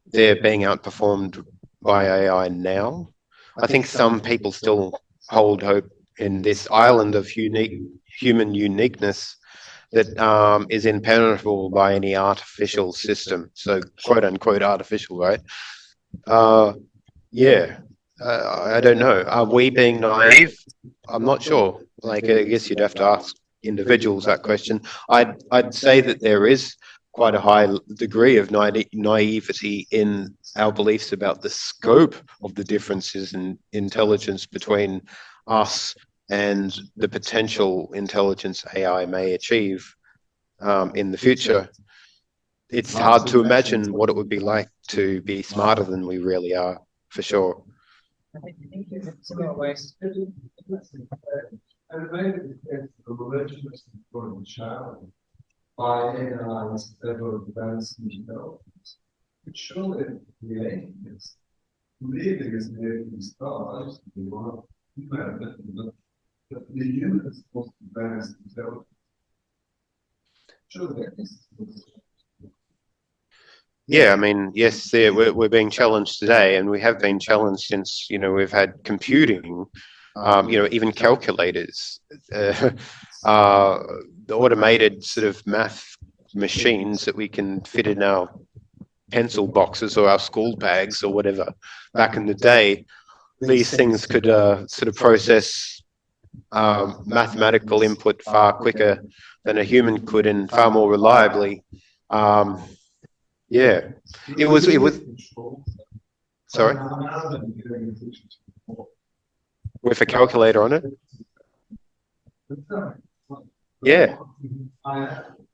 they're being outperformed by AI now. I think some people still hold hope in this island of human uniqueness that is impenetrable by any artificial system. So, quote unquote, artificial, right? Yeah, I don't know. Are we being naive? I'm not sure. Like, I guess you'd have to ask individuals that question. I'd say that there is quite a high degree of naivety in our beliefs about the scope of the differences in intelligence between us and the potential intelligence AI may achieve in the future. It's hard to imagine what it would be like to be smarter than we really are, for sure. I think in similar ways, elevated as the religionist for the child by AI's ever advancing development. It surely the atheist, believing as the atheist stars, the one that the human is supposed to advance intelligence. Surely that is. Yeah, I mean, yes, we're being challenged today, and we have been challenged since, we've had computing, even calculators, the automated sort of math machines that we can fit in our pencil boxes or our school bags or whatever. Back in the day, these things could sort of process mathematical input far quicker than a human could and far more reliably. Yeah, it was. Sorry, with a calculator on it. Yeah,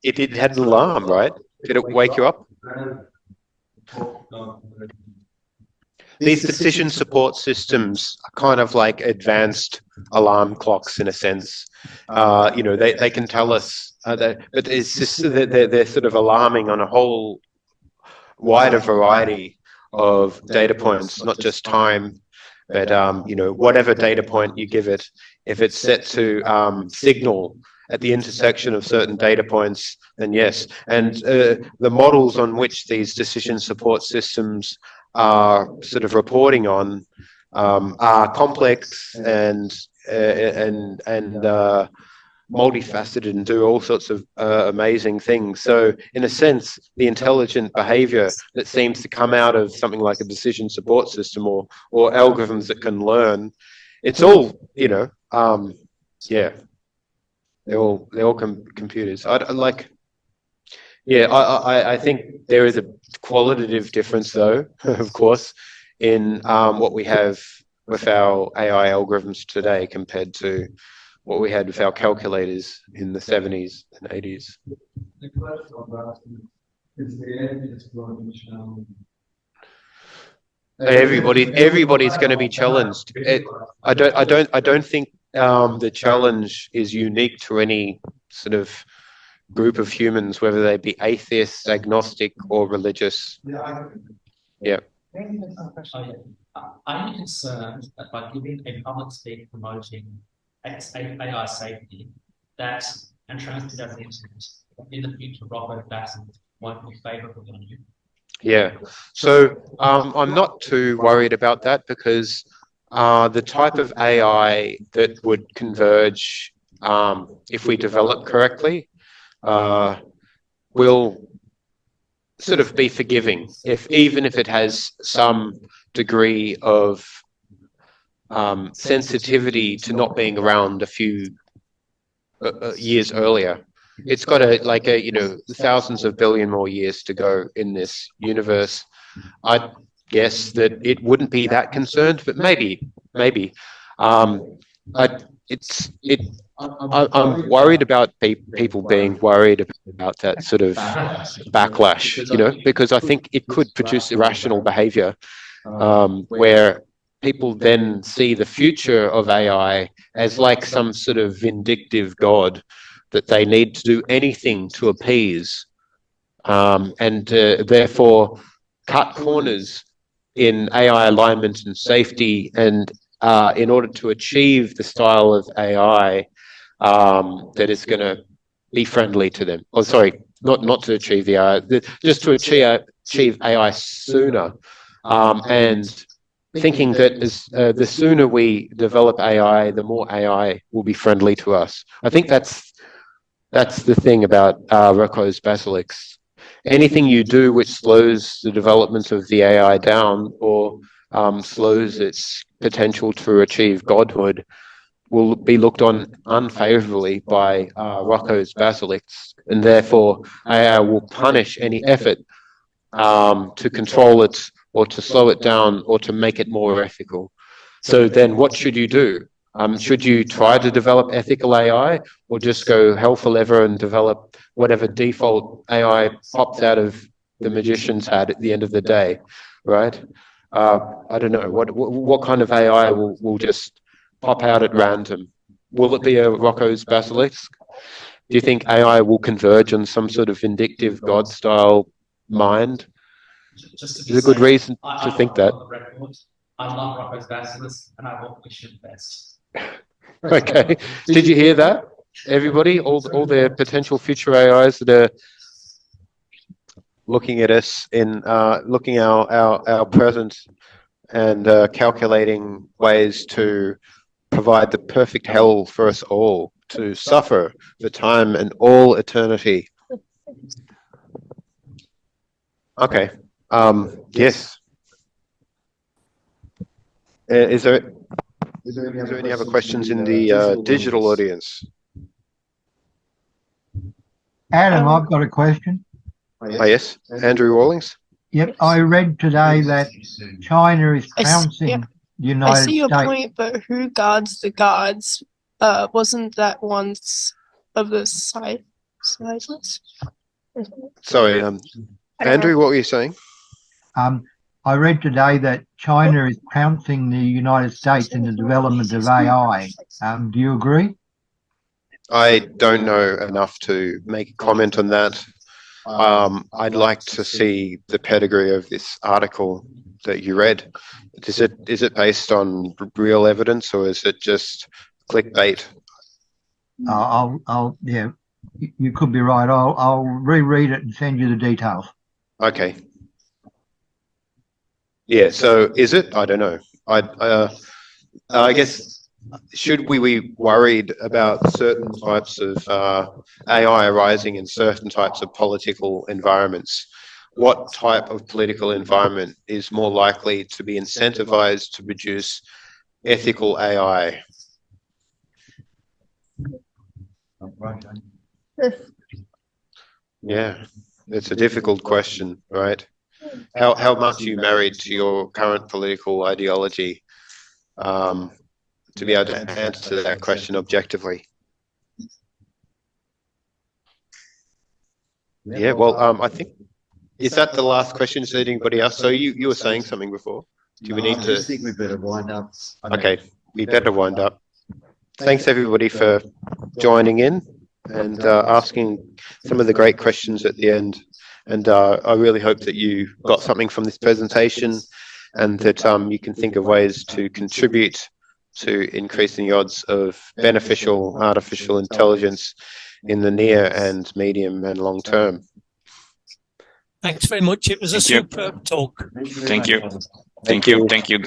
it had an alarm, right? Did it wake you up? These decision support systems are kind of like advanced alarm clocks in a sense. They can tell us, but it's just they're sort of alarming on a whole wider variety of data points, not just time, but whatever data point you give it, if it's set to signal at the intersection of certain data points, then yes. And the models on which these decision support systems are sort of reporting on are complex and multifaceted and do all sorts of amazing things. So in a sense, the intelligent behavior that seems to come out of something like a decision support system or algorithms that can learn, it's all, yeah, they're all computers. I think there is a qualitative difference though, of course, in what we have with our AI algorithms today compared to what we had with our calculators in the 70s and 80s. The question of that is the atheist going to challenge? Everybody's going to be challenged. I don't think the challenge is unique to any sort of group of humans, whether they be atheists, agnostic, or religious. Yeah. Are you concerned that by giving a public speak promoting AI safety, that and transmitting as internet in the future, Robert Bassett won't be favourable on you? Yeah, so I'm not too worried about that because the type of AI that would converge, if we develop correctly, will sort of be forgiving, even if it has some degree of sensitivity to not being around a few years earlier. It's got thousands of billion more years to go in this universe. I'd guess that it wouldn't be that concerned, but maybe. I'm worried about people being worried about that sort of backlash, you know, because I think it could produce irrational behavior, where people then see the future of AI as like some sort of vindictive god that they need to do anything to appease, and therefore cut corners in AI alignment and safety, and in order to achieve the style of AI that is going to be friendly to them. Oh, sorry, not to achieve the AI, just to achieve AI sooner, and thinking that the sooner we develop AI, the more AI will be friendly to us. I think that's the thing about Rocco's basilics. Anything you do which slows the development of the AI down, or slows its potential to achieve godhood, will be looked on unfavorably by Rocco's basilics, and therefore AI will punish any effort to control it, or to slow it down, or to make it more ethical. So then what should you do? Should you try to develop ethical AI, or just go hell for leather and develop whatever default AI pops out of the magician's hat at the end of the day, right? I don't know. What kind of AI will just pop out at random? Will it be a Rocco's basilisk? Do you think AI will converge on some sort of vindictive God-style mind? Just There's a good reason to think that. I love Rocco's basilisk, and I want wish him the best. Okay. Did you hear that? Everybody, all their potential future AIs that are looking at us in looking our present, and calculating ways to provide the perfect hell for us all to suffer for time and all eternity. Okay. Yes. Is there any other questions in the digital audience? Adam, I've got a question. Oh, yes. Andrew Rawlings? Yep, I read today that China is trouncing the United States. I see your point, but who guards the guards? Wasn't that once of the sizes? Sorry, Andrew, what were you saying? I read today that China is trouncing the United States in the development of AI. Do you agree? I don't know enough to make a comment on that. I'd like to see the pedigree of this article that you read. Is it based on real evidence, or is it just clickbait? Yeah, you could be right. I'll reread it and send you the details. Okay. Yeah. So is it? I don't know. I guess, should we be worried about certain types of AI arising in certain types of political environments? What type of political environment is more likely to be incentivized to produce ethical AI? Yeah, it's a difficult question, right? How much are you married to your current political ideology to be able to answer that question objectively? Yeah, well, I think, is that the last question? Is there anybody else? So you were saying something before. Do we need to? I think we better wind up. Okay, we better wind up. Thanks everybody for joining in and asking some of the great questions at the end. And I really hope that you got something from this presentation, and that you can think of ways to contribute to increasing the odds of beneficial artificial intelligence in the near and medium and long term. Thanks very much. It was a superb talk. Thank you. Thank you. Thank you.